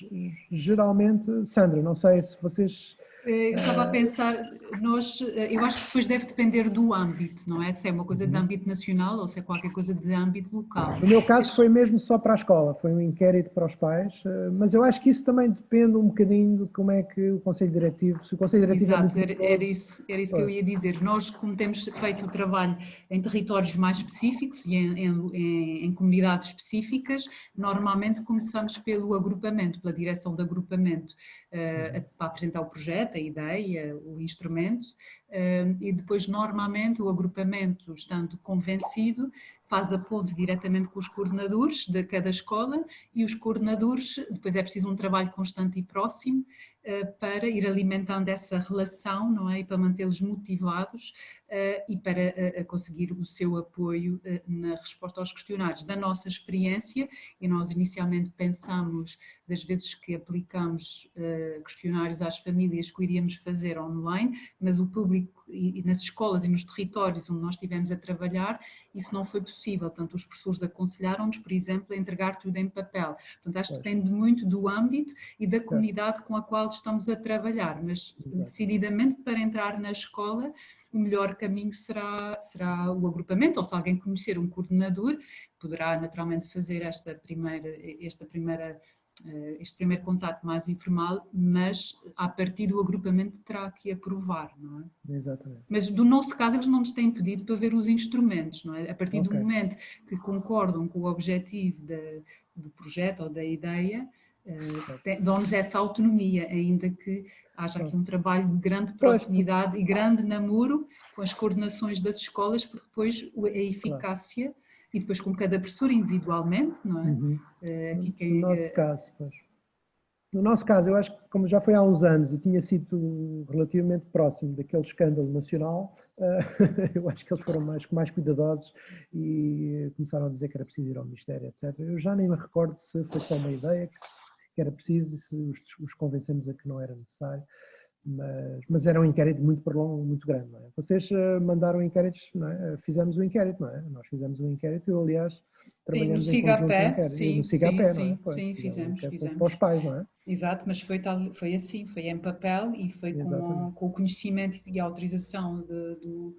geralmente, Sandra, não sei se vocês Eu estava a pensar, eu acho que depois deve depender do âmbito, não é? Se é uma coisa de âmbito nacional ou se é qualquer coisa de âmbito local. No meu caso foi mesmo só para a escola, foi um inquérito para os pais, mas eu acho que isso também depende um bocadinho de como é que o Conselho Diretivo, se o Conselho Diretivo é Exato, muito era isso que eu ia dizer. Nós, como temos feito o trabalho em territórios mais específicos e em comunidades específicas, normalmente começamos pelo agrupamento, pela direção de agrupamento, para apresentar o projeto, a ideia, o instrumento, e depois normalmente o agrupamento, estando convencido, faz a ponte diretamente com os coordenadores de cada escola e os coordenadores, depois é preciso um trabalho constante e próximo para ir alimentando essa relação, não é? E para mantê-los motivados e para conseguir o seu apoio na resposta aos questionários. Da nossa experiência, e nós inicialmente pensamos, das vezes que aplicamos questionários às famílias, que o iríamos fazer online, mas o público e nas escolas e nos territórios onde nós estivemos a trabalhar, isso não foi possível. Portanto, os professores aconselharam-nos, por exemplo, a entregar tudo em papel. Portanto, acho que depende muito do âmbito e da comunidade com a qual estamos a trabalhar, mas decididamente para entrar na escola o melhor caminho será o agrupamento, ou se alguém conhecer um coordenador, poderá naturalmente fazer este primeiro contato mais informal, mas a partir do agrupamento terá que aprovar, não é? Exatamente. Mas do nosso caso eles não nos têm pedido para ver os instrumentos, não é? A partir do momento que concordam com o objetivo do projeto ou da ideia, dão-nos essa autonomia, ainda que haja aqui um trabalho de grande proximidade e grande namoro com as coordenações das escolas, porque depois a eficácia, e depois com cada professor individualmente, não é? No nosso caso, eu acho que como já foi há uns anos e tinha sido relativamente próximo daquele escândalo nacional, eu acho que eles foram mais cuidadosos e começaram a dizer que era preciso ir ao Ministério, etc. Eu já nem me recordo se foi só uma ideia que era preciso e se os convencemos a que não era necessário, mas era um inquérito muito longo, muito grande, não é? Vocês mandaram inquéritos, não é? Fizemos o inquérito, não é? Nós fizemos o inquérito, eu aliás trabalhamos em conjunto no inquérito. Sim, fizemos. Para os pais, não é? Exato, mas foi assim, foi em papel e foi com o conhecimento e a autorização do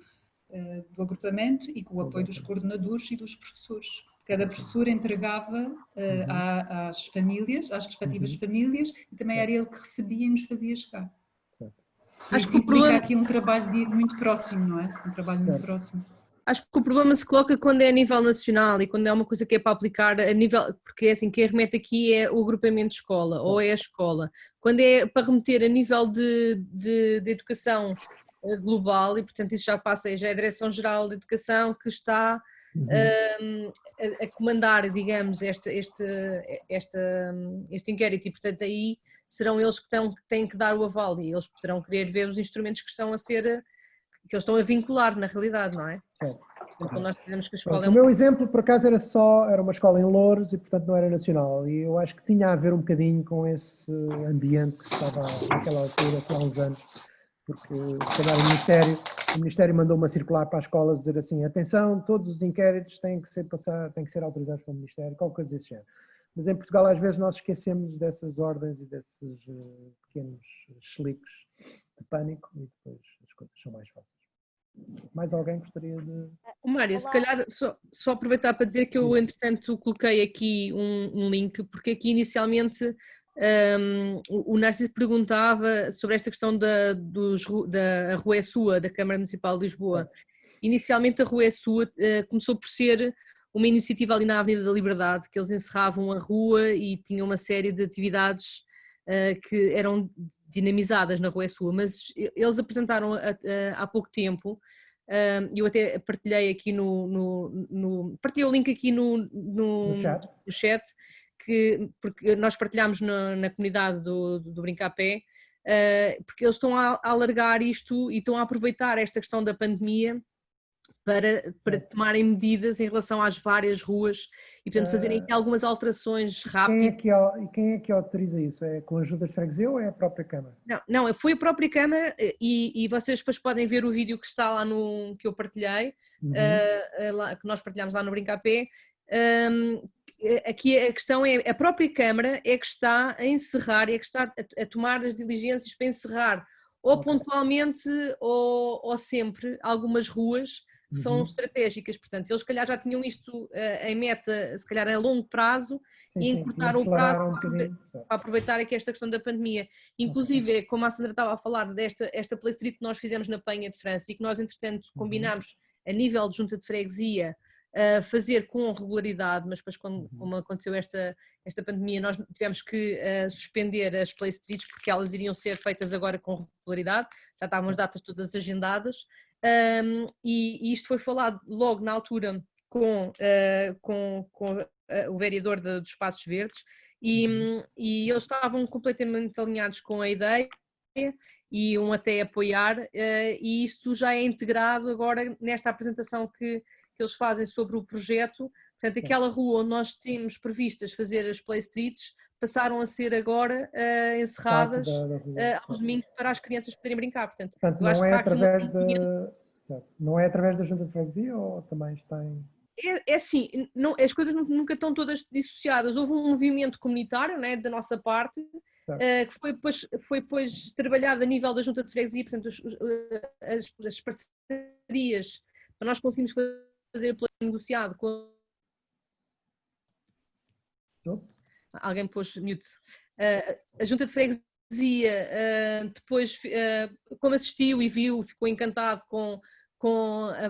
agrupamento e com o apoio dos coordenadores e dos professores. Cada professor entregava às famílias, às respectivas famílias, e também era ele que recebia e nos fazia chegar. Acho que implica aqui um trabalho muito próximo, não é? Um trabalho muito próximo. Acho que o problema se coloca quando é a nível nacional e quando é uma coisa que é para aplicar a nível, porque é assim, quem remete aqui é o agrupamento de escola ou é a escola. Quando é para remeter a nível de educação global, e portanto isso já é a Direção-Geral de Educação que está a comandar, digamos, este inquérito, e portanto aí serão eles que têm que dar o aval e eles poderão querer ver os instrumentos que eles estão a vincular na realidade, não é? Então nós dizemos que a escola o meu exemplo, por acaso, era uma escola em Loures e, portanto, não era nacional. E eu acho que tinha a ver um bocadinho com esse ambiente que se estava naquela altura, há uns anos, porque, se calhar, o Ministério mandou uma circular para as escolas dizer assim, atenção, todos os inquéritos têm que ser autorizados pelo Ministério, qualquer coisa desse género. Mas em Portugal, às vezes, nós esquecemos dessas ordens e desses pequenos cheliques de pânico e depois as coisas são mais fáceis. Mais alguém gostaria de... Mário, se calhar só aproveitar para dizer que eu, entretanto, coloquei aqui um link, porque aqui inicialmente o Narciso perguntava sobre esta questão da Rua é Sua, da Câmara Municipal de Lisboa. Inicialmente a Rua é Sua começou por ser uma iniciativa ali na Avenida da Liberdade, que eles encerravam a rua e tinham uma série de atividades que eram dinamizadas na Rua é Sua, mas eles apresentaram há pouco tempo, eu até partilhei aqui partilhei o link aqui no chat, porque nós partilhámos na comunidade do Brinca-Pé, porque eles estão a alargar isto e estão a aproveitar esta questão da pandemia para tomarem medidas em relação às várias ruas e, portanto, fazerem aqui algumas alterações rápidas. Quem é que autoriza isso? É com a ajuda de freguesia ou é a própria Câmara? Não, foi a própria Câmara e vocês depois podem ver o vídeo que está lá que eu partilhei, que nós partilhámos lá no Brinca-Pé. Aqui a questão é, a própria Câmara é que está a encerrar, é que está a tomar as diligências para encerrar ou pontualmente ou sempre, algumas ruas são estratégicas, portanto, eles se calhar já tinham isto em meta, se calhar a longo prazo, e encurtaram o prazo para aproveitar aqui esta questão da pandemia. Inclusive, como a Sandra estava a falar esta Play Street que nós fizemos na Penha de França e que nós, entretanto, combinámos a nível de junta de freguesia, fazer com regularidade, mas depois como aconteceu esta pandemia, nós tivemos que suspender as Play Streets porque elas iriam ser feitas agora com regularidade, já estavam as datas todas agendadas, e isto foi falado logo na altura com o vereador dos Espaços Verdes e eles estavam completamente alinhados com a ideia e iam até apoiar, e isto já é integrado agora nesta apresentação que eles fazem sobre o projeto. Portanto, aquela rua onde nós tínhamos previstas fazer as Play Streets passaram a ser agora encerradas aos domingos para as crianças poderem brincar. Portanto, eu acho não que é há aqui através não é através da junta de freguesia ou também está em... É assim, as coisas nunca estão todas dissociadas. Houve um movimento comunitário, né, da nossa parte, que foi depois trabalhado a nível da junta de freguesia, portanto as parcerias para nós conseguirmos fazer o plano negociado com... Alguém pôs mute. A junta de freguesia depois, como assistiu e viu, ficou encantado com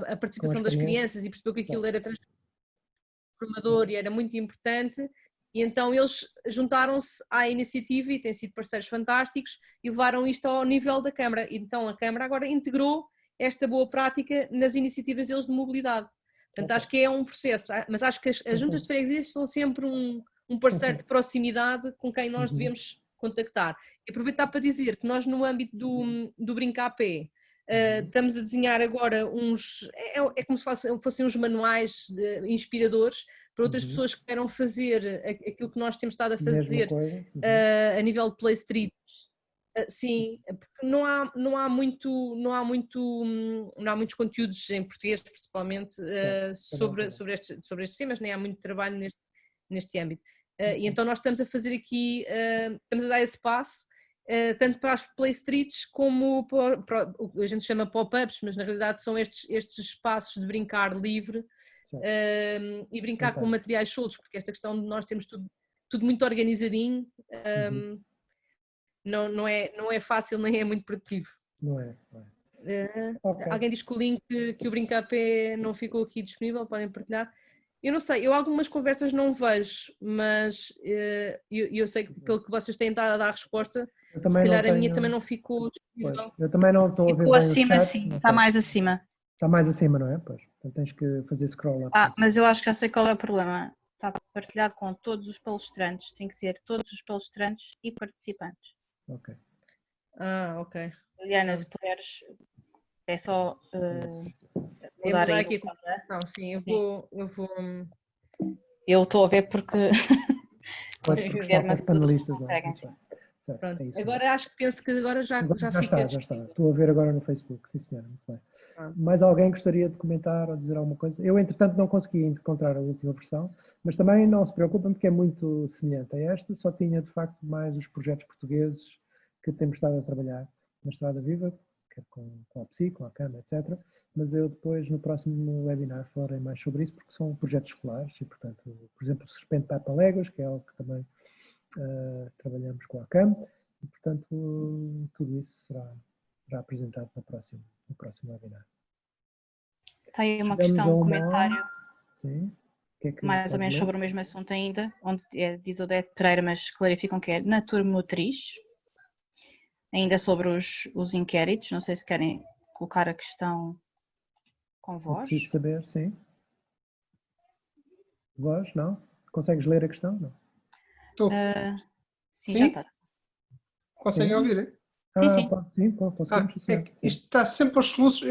a participação das crianças e percebeu que aquilo era transformador e era muito importante, e então eles juntaram-se à iniciativa e têm sido parceiros fantásticos e levaram isto ao nível da Câmara. Então a Câmara agora integrou esta boa prática nas iniciativas deles de mobilidade. Portanto, acho que é um processo, mas acho que as juntas de freguesias são sempre um parceiro de proximidade com quem nós devemos contactar. E aproveitar para dizer que nós, no âmbito do Brincar a Pé, estamos a desenhar agora é como se fossem uns manuais inspiradores para outras pessoas que queiram fazer aquilo que nós temos estado a fazer a nível de Play Street. Sim, porque não há muitos conteúdos em português, principalmente, sobre estes temas, nem há muito trabalho neste âmbito. E então nós estamos a fazer aqui, estamos a dar esse passo, tanto para as Play Streets como para o que a gente chama pop-ups, mas na realidade são estes espaços de brincar livre e brincar com materiais soltos, porque esta questão de nós termos tudo muito organizadinho não é fácil nem é muito produtivo. Não é. Alguém diz que o link que o Brincar a Pé não ficou aqui disponível, podem partilhar. Eu não sei, eu algumas conversas não vejo, mas eu sei que pelo que vocês têm estado a dar a resposta, se calhar a minha também não ficou disponível. Eu também não estou a ver ficou bem acima, o chat, sim, está mais acima. Está mais acima, não é? Pois. Então tens que fazer scroll lá. Mas eu acho que já sei qual é o problema. Está partilhado com todos os palestrantes, tem que ser todos os palestrantes e participantes. Ok. Ok. Liliana, se puderes, é só mudar aí aqui a comunicação, sim, eu vou... Eu estou a ver porque... Os panelistas lá. Pronto. Agora penso que agora já fica. Já está. Estou a ver agora no Facebook, sim senhora, muito bem. Mais alguém gostaria de comentar ou dizer alguma coisa? Eu, entretanto, não consegui encontrar a última versão, mas também não se preocupem porque é muito semelhante a esta, só tinha de facto mais os projetos portugueses que temos estado a trabalhar na Estrada Viva, quer com a PSI, com a CAM, etc. Mas eu depois, no próximo webinar, falarei mais sobre isso, porque são projetos escolares e, portanto, por exemplo, o Serpente Tapa Léguas, que é algo que também trabalhamos com a CAM, e, portanto, tudo isso será apresentado no próximo webinar. Tem uma questão, um comentário, sim. mais ou menos sobre o mesmo assunto ainda, onde diz Odete Pereira, mas clarificam que é naturmotriz, ainda sobre os inquéritos, não sei se querem colocar a questão com voz. Preciso saber, sim. Voz, não? Consegues ler a questão? Não. Estou. Sim, já está. Conseguem ouvir? Sim, conseguimos. Isto está sempre aos soluços,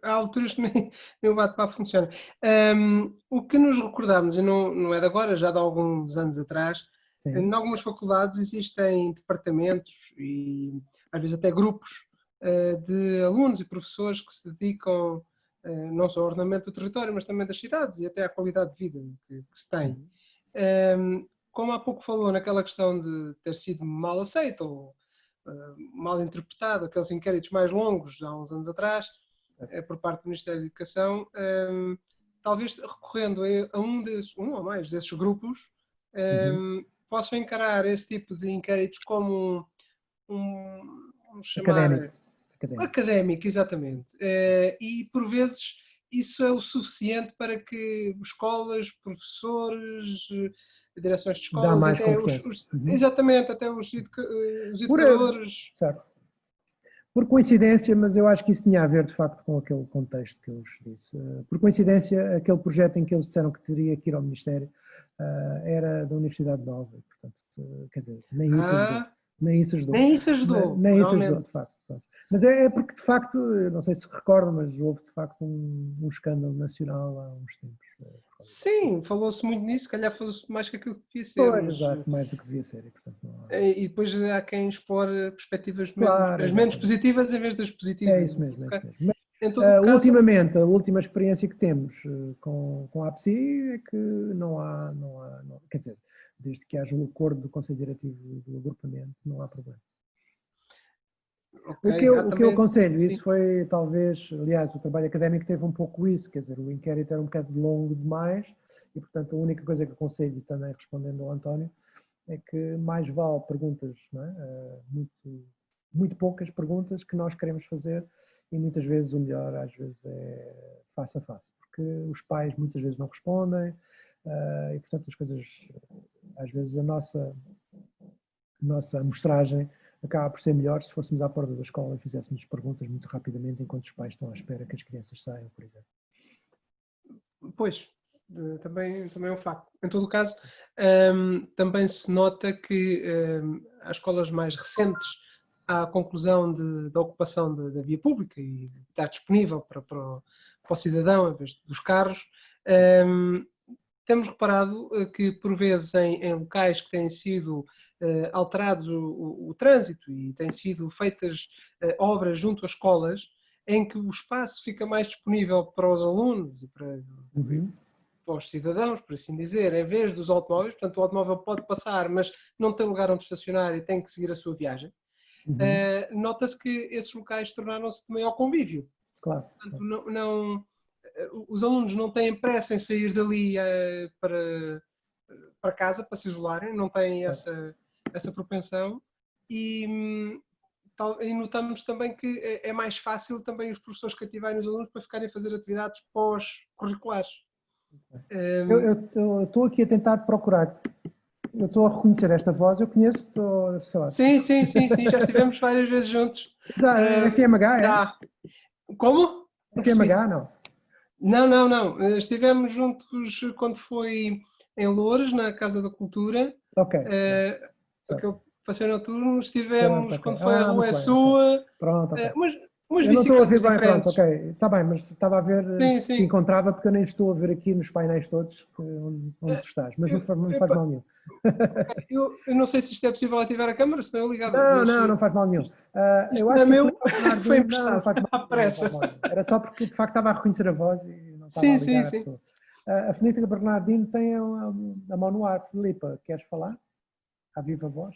há alturas que nem o bate-papo funciona. O que nos recordámos, e não é de agora, já de alguns anos atrás, em algumas faculdades existem departamentos e às vezes até grupos de alunos e professores que se dedicam não só ao ordenamento do território, mas também das cidades e até à qualidade de vida que se tem. Como há pouco falou naquela questão de ter sido mal aceito ou mal interpretado aqueles inquéritos mais longos há uns anos atrás, por parte do Ministério da Educação, talvez recorrendo a um ou mais desses grupos, possam encarar esse tipo de inquéritos como vamos chamar, académico, exatamente. E por vezes isso é o suficiente para que escolas, professores, direções de escolas, até exatamente, até os educadores. Certo. Por coincidência, mas eu acho que isso tinha a ver de facto com aquele contexto que eu vos disse. Por coincidência, aquele projeto em que eles disseram que teria que ir ao Ministério era da Universidade Nova, portanto, quer dizer, nem isso ajudou. Nem isso ajudou. Nem isso ajudou, de facto. Mas é porque, de facto, não sei se recordam, mas houve, de facto, um escândalo nacional há uns tempos. Sim, falou-se muito nisso, se calhar falou-se mais que aquilo que devia ser. Pois, exato, mais do que devia ser. E, portanto, e depois há quem expor perspectivas menos positivas em vez das positivas. É isso mesmo. Mas, em todo caso, ultimamente, a última experiência que temos com a APSI é que não há, quer dizer, desde que haja um acordo do Conselho Diretivo do agrupamento, não há problema. Okay, o que eu aconselho, isso foi talvez, aliás, o trabalho académico teve um pouco isso, quer dizer, o inquérito era um bocado longo demais e, portanto, a única coisa que aconselho, também respondendo ao António, é que mais vale perguntas, não é? Muito poucas perguntas que nós queremos fazer e muitas vezes o melhor, às vezes, é face a face, porque os pais muitas vezes não respondem e, portanto, as coisas, às vezes, a nossa amostragem acaba por ser melhor se fôssemos à porta da escola e fizéssemos perguntas muito rapidamente enquanto os pais estão à espera que as crianças saiam, por exemplo. Pois, também é um facto. Em todo o caso, também se nota que as escolas mais recentes, à conclusão da ocupação da via pública e de estar disponível para o cidadão, em vez dos carros, temos reparado que, por vezes, em locais que têm sido alterados o trânsito e têm sido feitas obras junto às escolas, em que o espaço fica mais disponível para os alunos e para os cidadãos, por assim dizer, em vez dos automóveis. Portanto, o automóvel pode passar, mas não tem lugar onde estacionar e tem que seguir a sua viagem. Nota-se que esses locais tornaram-se de maior convívio. Claro. Portanto, os alunos não têm pressa em sair dali para casa, para se isolarem, não têm essa propensão e notamos também que é mais fácil também os professores cativarem os alunos para ficarem a fazer atividades pós-curriculares. Eu estou aqui a tentar procurar, eu estou a reconhecer esta voz, eu conheço, sei lá. Sim, já estivemos várias vezes juntos. FMH, é? Como? FMH, não? Não. Estivemos juntos quando foi em Loures, na Casa da Cultura. Ok. Aquele passeio noturno. Estivemos quando foi a Rua é Sua. Pronto, ok. Umas eu não estou a ouvir bem, diferentes. pronto, ok. Está bem, mas estava a ver se encontrava, porque eu nem estou a ver aqui nos painéis todos onde tu estás, mas não faz mal nenhum. Eu não sei se isto é possível ativar a câmara, senão eu ligava. Não faz mal nenhum. Eu acho que foi emprestado, à pressa. Era só porque de facto estava a reconhecer a voz e não estava a ligar a pessoa. A Filipa Bernardino tem a mão no ar. Filipa, queres falar? À viva voz?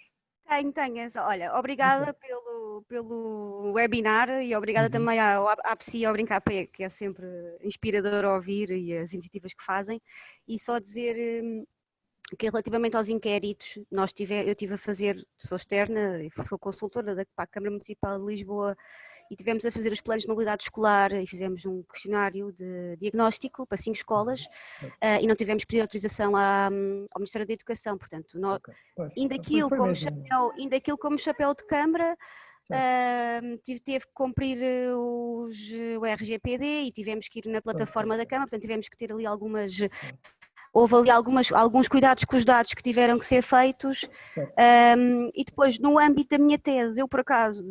Tenho. Olha, obrigada pelo webinar e obrigada também à APSI, ao Brincar Pé, que é sempre inspirador ouvir e as iniciativas que fazem. E só dizer que relativamente aos inquéritos, eu estive a fazer, sou externa e sou consultora para a Câmara Municipal de Lisboa e tivemos a fazer os planos de mobilidade escolar e fizemos um questionário de diagnóstico para 5 escolas e não tivemos que pedir autorização ao Ministério da Educação, portanto, ainda aquilo como chapéu de Câmara, teve que cumprir o RGPD e tivemos que ir na plataforma da Câmara, portanto tivemos que ter ali houve ali alguns cuidados com os dados que tiveram que ser feitos e depois no âmbito da minha tese, eu por acaso,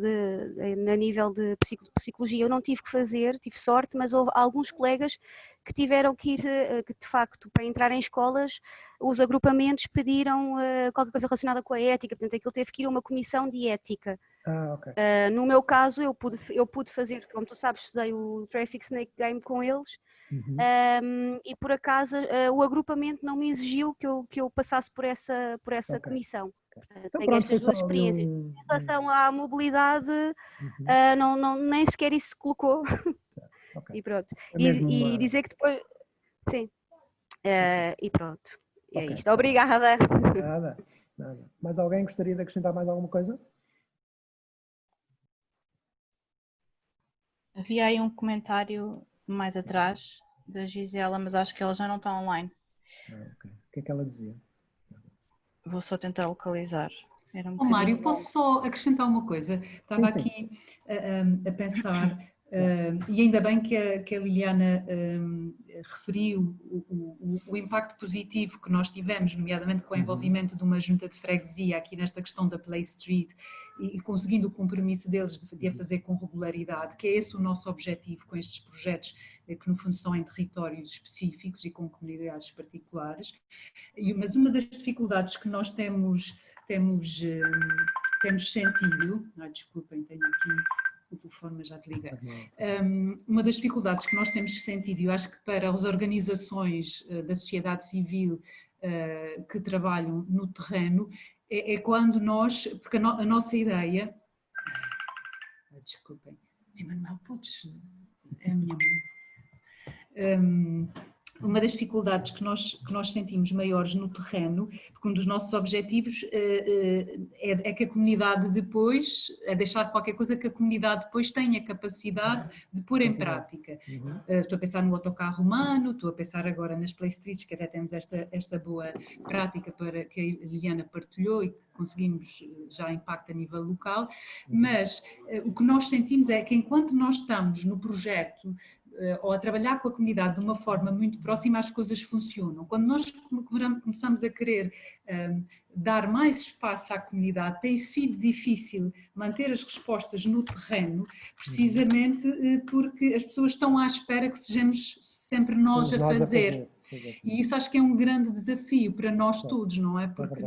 a nível de psicologia, eu não tive que fazer, tive sorte, mas houve alguns colegas que tiveram que ir, que de facto, para entrar em escolas, os agrupamentos pediram qualquer coisa relacionada com a ética, portanto aquilo teve que ir a uma comissão de ética. Okay. No meu caso, eu pude fazer, como tu sabes, estudei o Traffic Snake Game com eles. E por acaso o agrupamento não me exigiu que eu passasse por essa comissão. Então, tenho estas duas experiências. Em relação à mobilidade, nem sequer isso se colocou. Okay. E pronto. E dizer que depois... Sim. E pronto. É isto. Obrigada. Nada. Mais alguém gostaria de acrescentar mais alguma coisa? Havia aí um comentário mais atrás da Gisela, mas acho que ela já não está online. Okay. O que é que ela dizia? Vou só tentar localizar. Era Mário, posso só acrescentar uma coisa? Estava sim. aqui a pensar, e ainda bem que a Liliana referiu o impacto positivo que nós tivemos, nomeadamente com o envolvimento de uma junta de freguesia aqui nesta questão da Play Street e conseguindo o compromisso deles de a fazer com regularidade, que é esse o nosso objetivo com estes projetos, que no fundo são em territórios específicos e com comunidades particulares. Mas uma das dificuldades que nós temos sentido, desculpem, tenho aqui o telefone, mas já te liguei. Uma das dificuldades que nós temos sentido, e eu acho que para as organizações da sociedade civil que trabalham no terreno, é quando nós, porque a nossa ideia... Desculpem, Emanuel, podes... É a minha mãe. Uma das dificuldades que nós sentimos maiores no terreno, porque um dos nossos objetivos é que a comunidade depois, é deixar qualquer coisa que a comunidade depois tenha capacidade de pôr em prática. Estou a pensar no autocarro humano, estou a pensar agora nas Play Streets, que até temos esta boa prática para que a Liliana partilhou e que conseguimos já impacto a nível local, mas o que nós sentimos é que enquanto nós estamos no projeto ou a trabalhar com a comunidade de uma forma muito próxima, as coisas funcionam. Quando nós começamos a querer dar mais espaço à comunidade, tem sido difícil manter as respostas no terreno, precisamente porque as pessoas estão à espera que sejamos sempre nós a fazer. E isso acho que é um grande desafio para nós todos, não é? Porque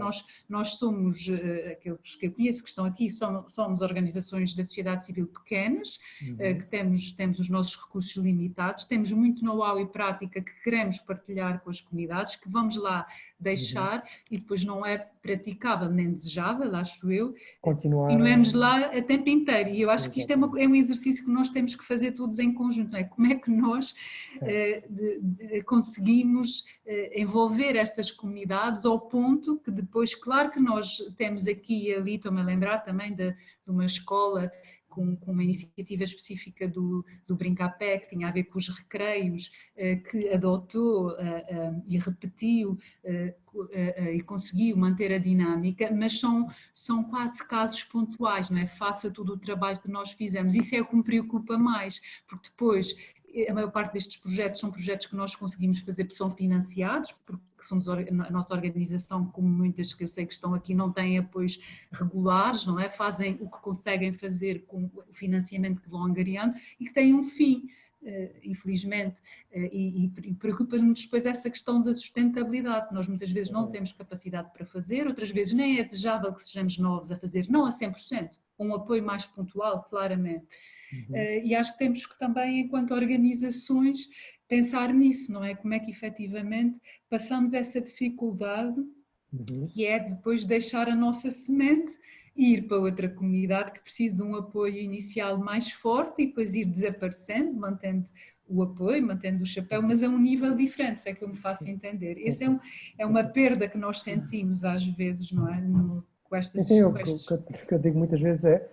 nós somos, aqueles que eu conheço que estão aqui, somos organizações da sociedade civil pequenas, que temos os nossos recursos limitados, temos muito know-how e prática que queremos partilhar com as comunidades, que vamos lá deixar e depois não é praticável nem desejável, acho eu, continuemos lá a tempo inteiro. E eu acho que isto é um exercício que nós temos que fazer todos em conjunto, não é? Como é que nós conseguimos envolver estas comunidades ao ponto que depois, claro que nós temos aqui e ali, estou-me a lembrar também de uma escola com uma iniciativa específica do Brinca-Pé, que tinha a ver com os recreios, que adotou e repetiu e conseguiu manter a dinâmica, mas são quase casos pontuais, não é? Face a todo o trabalho que nós fizemos. Isso é o que me preocupa mais, porque depois a maior parte destes projetos são projetos que nós conseguimos fazer porque são financiados, porque somos a nossa organização, como muitas que eu sei que estão aqui, não têm apoios regulares, não é? Fazem o que conseguem fazer com o financiamento que vão angariando e que têm um fim, infelizmente, e preocupa-nos depois essa questão da sustentabilidade. Nós muitas vezes não temos capacidade para fazer, outras vezes nem é desejável que sejamos novos a fazer, não a 100%, um apoio mais pontual, claramente. E acho que temos que também, enquanto organizações, pensar nisso, não é? Como é que efetivamente passamos essa dificuldade, que é depois deixar a nossa semente e ir para outra comunidade que precisa de um apoio inicial mais forte e depois ir desaparecendo, mantendo o apoio, mantendo o chapéu, mas a um nível diferente, se é que eu me faço entender. Essa é uma perda que nós sentimos às vezes, não é? Com estas coisas. O que eu digo muitas vezes é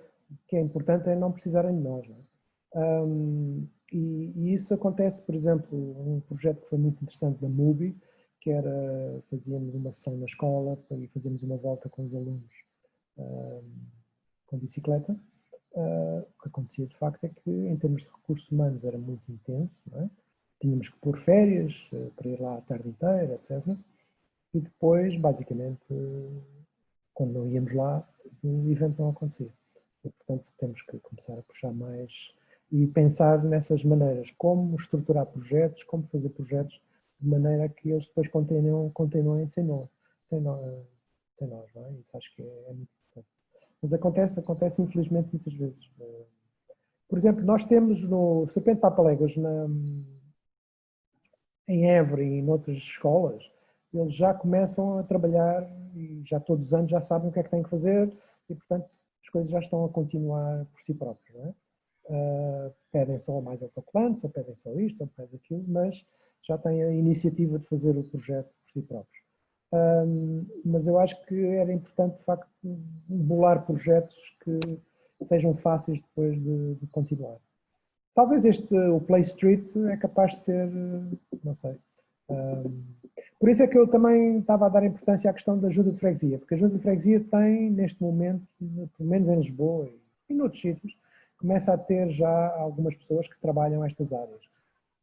que é importante é não precisarem de nós. Não é? E isso acontece, por exemplo, um projeto que foi muito interessante da MUBI, que era, fazíamos uma sessão na escola e fazíamos uma volta com os alunos com bicicleta. O que acontecia de facto é que em termos de recursos humanos era muito intenso, não é? Tínhamos que pôr férias para ir lá a tarde inteira, etc. E depois, basicamente, quando não íamos lá, o evento não acontecia. E, portanto, temos que começar a puxar mais e pensar nessas maneiras, como estruturar projetos, como fazer projetos de maneira que eles depois continuem sem nós, não é? Isso acho que é muito importante. Mas acontece infelizmente muitas vezes. Por exemplo, nós temos no Serpente Papaléguas, em Évora e em outras escolas, eles já começam a trabalhar e já todos os anos já sabem o que é que têm que fazer e, portanto, as coisas já estão a continuar por si próprias, não é? Pedem só mais autocolantes, ou pedem só isto, ou pedem aquilo, mas já têm a iniciativa de fazer o projeto por si próprios. Mas eu acho que era importante, de facto, bolar projetos que sejam fáceis depois de continuar. Talvez o Play Street é capaz de ser, não sei. Por isso é que eu também estava a dar importância à questão da junta de freguesia, porque a junta de freguesia tem, neste momento, pelo menos em Lisboa e noutros sítios, começa a ter já algumas pessoas que trabalham estas áreas.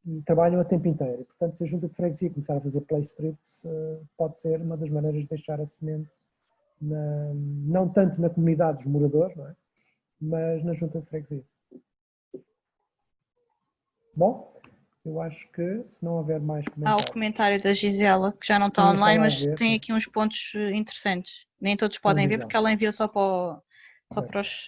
E trabalham a tempo inteiro. E, portanto, se a junta de freguesia começar a fazer Play Streets, pode ser uma das maneiras de deixar a semente, não tanto na comunidade dos moradores, não é? Mas na junta de freguesia. Bom, eu acho que, se não houver mais comentários... Há o comentário da Gisela, que já não está online, mas tem aqui uns pontos interessantes. Nem todos podem ver, porque ela enviou só para os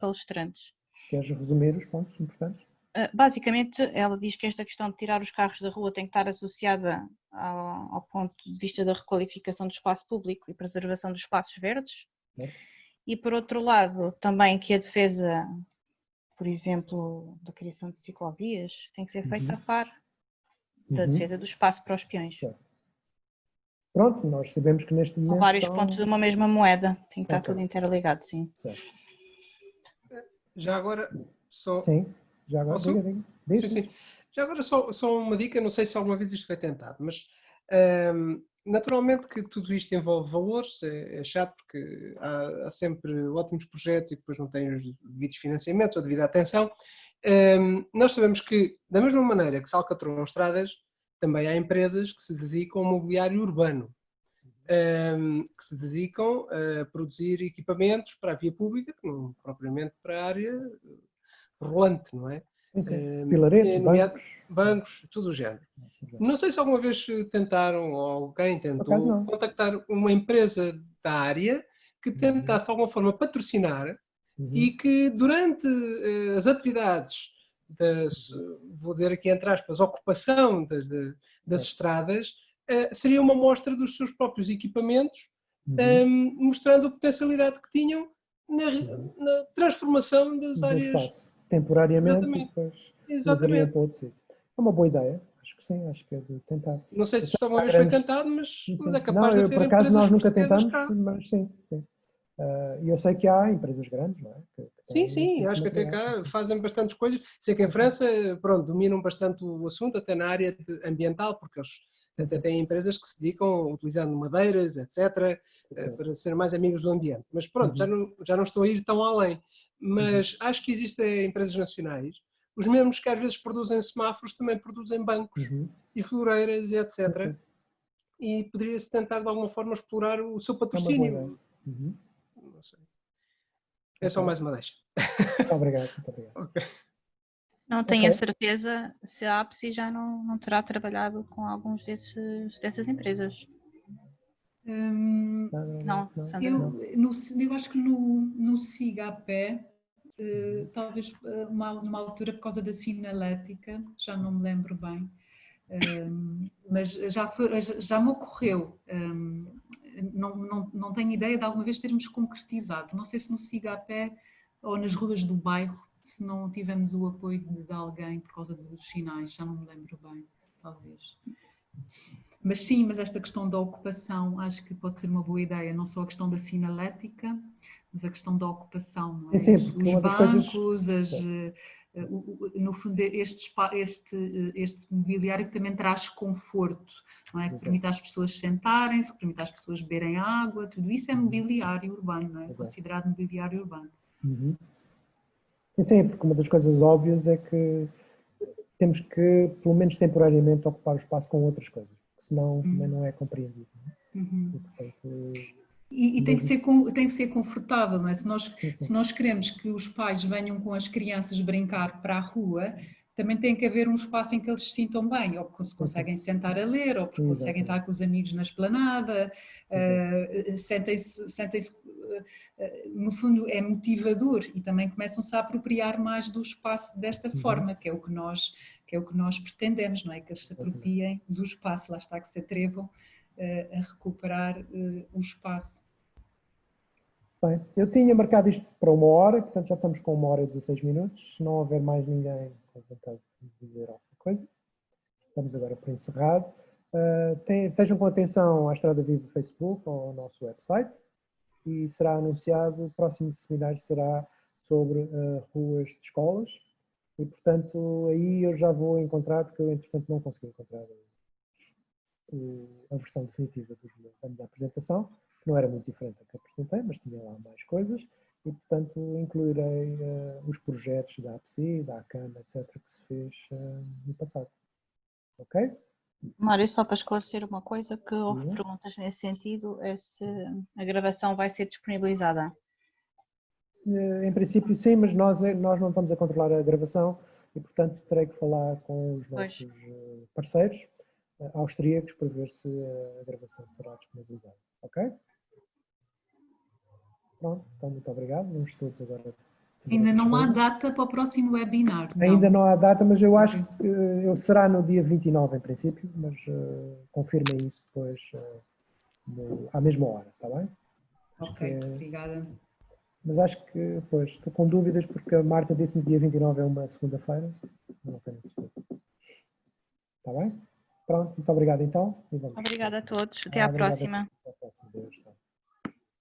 palestrantes. Queres resumir os pontos importantes? Basicamente, ela diz que esta questão de tirar os carros da rua tem que estar associada ao ponto de vista da requalificação do espaço público e preservação dos espaços verdes. E, por outro lado, também que a defesa, por exemplo, da criação de ciclovias tem que ser feita a par da defesa do espaço para os peões. Pronto, nós sabemos que neste momento são vários pontos de uma mesma moeda, tem que estar tudo interligado, sim. Certo. Já agora, só... Sim. Já agora, diga. Sim. Já agora só uma dica, não sei se alguma vez isto foi tentado, mas naturalmente que tudo isto envolve valores, é chato porque há sempre ótimos projetos e depois não têm os devidos financiamentos ou devida atenção. Nós sabemos que, da mesma maneira que se alcatroam estradas, também há empresas que se dedicam ao mobiliário urbano, que se dedicam a produzir equipamentos para a via pública, que não propriamente para a área rolante, não é? Pilaretes, bancos, tudo o género. Não sei se alguma vez tentaram, ou alguém tentou contactar uma empresa da área que tentasse de alguma forma patrocinar e que durante as atividades vou dizer aqui entre aspas, ocupação das estradas, seria uma mostra dos seus próprios equipamentos, mostrando a potencialidade que tinham na transformação das áreas. Temporariamente e depois levariam para outro sítio. É uma boa ideia, acho que sim, acho que é de tentar. Não sei se isto uma vez foi tentado, mas é capaz de haver por acaso empresas nós nunca tentamos, mas sim. E eu sei que há empresas grandes, não é? Sim, acho que até cá fazem bastantes coisas. Sei que em França, pronto, dominam bastante o assunto, até na área ambiental, porque eles até têm empresas que se dedicam utilizando madeiras, etc., para ser mais amigos do ambiente. Mas pronto, já não estou a ir tão além. Mas acho que existem empresas nacionais, os mesmos que às vezes produzem semáforos, também produzem bancos e floreiras e etc. E poderia-se tentar de alguma forma explorar o seu patrocínio. Não sei. É só mais uma deixa. Muito obrigado. Okay. Não tenho a certeza se a APSI já não terá trabalhado com alguns dessas empresas. Não, Sandra. Eu acho que no SIGAPé, talvez numa altura por causa da sinalética, já não me lembro bem, mas já me ocorreu, não tenho ideia de alguma vez termos concretizado, não sei se no SIGAPé ou nas ruas do bairro, se não tivemos o apoio de alguém por causa dos sinais, já não me lembro bem, talvez. Mas sim, mas esta questão da ocupação acho que pode ser uma boa ideia, não só a questão da sinalética, mas a questão da ocupação, não é? Os bancos, no fundo este mobiliário que também traz conforto, não é? Que permite às pessoas sentarem-se, que permite às pessoas beberem água, tudo isso é mobiliário urbano, não é? Considerado mobiliário urbano. Sim, porque uma das coisas óbvias é que temos que, pelo menos temporariamente, ocupar o espaço com outras coisas, porque senão também não é compreendido. E tem que ser confortável, não é? Se nós queremos que os pais venham com as crianças brincar para a rua, também tem que haver um espaço em que eles se sintam bem, ou porque se conseguem sentar a ler, ou porque conseguem estar com os amigos na esplanada, sentem-se, no fundo é motivador e também começam-se a apropriar mais do espaço desta forma, que é o que nós pretendemos, não é? Que eles se apropriem do espaço, lá está, que se atrevam a recuperar o espaço. Bem, eu tinha marcado isto para 1 hora, portanto já estamos com 1 hora e 16 minutos. Se não houver mais ninguém com vontade de dizer alguma coisa, estamos agora para encerrar. Estejam com atenção à Estrada Viva no Facebook ou ao nosso website e será anunciado, o próximo seminário será sobre ruas de escolas e, portanto, aí eu já vou encontrar, porque eu, entretanto, não consegui encontrar a versão definitiva da minha apresentação, que não era muito diferente da que apresentei, mas tinha lá mais coisas e, portanto, incluirei os projetos da APSI, da ACAM, etc., que se fez no passado. Ok? Mário, só para esclarecer uma coisa, que houve perguntas nesse sentido, é se a gravação vai ser disponibilizada. Em princípio sim, mas nós não estamos a controlar a gravação e, portanto, terei que falar com os nossos parceiros austríacos para ver se a gravação será disponibilizada. Ok? Pronto, então muito obrigado. Vamos todos agora. Ainda não há data para o próximo webinar? Não. Ainda não há data, mas eu acho que será no dia 29 em princípio, mas confirmem isso depois à mesma hora, está bem? Ok, obrigada. Mas acho que, pois, estou com dúvidas porque a Marta disse-me que dia 29 é uma segunda-feira. Não tenho certeza. Está bem? Pronto, muito obrigado então. Obrigada a todos. Até à próxima.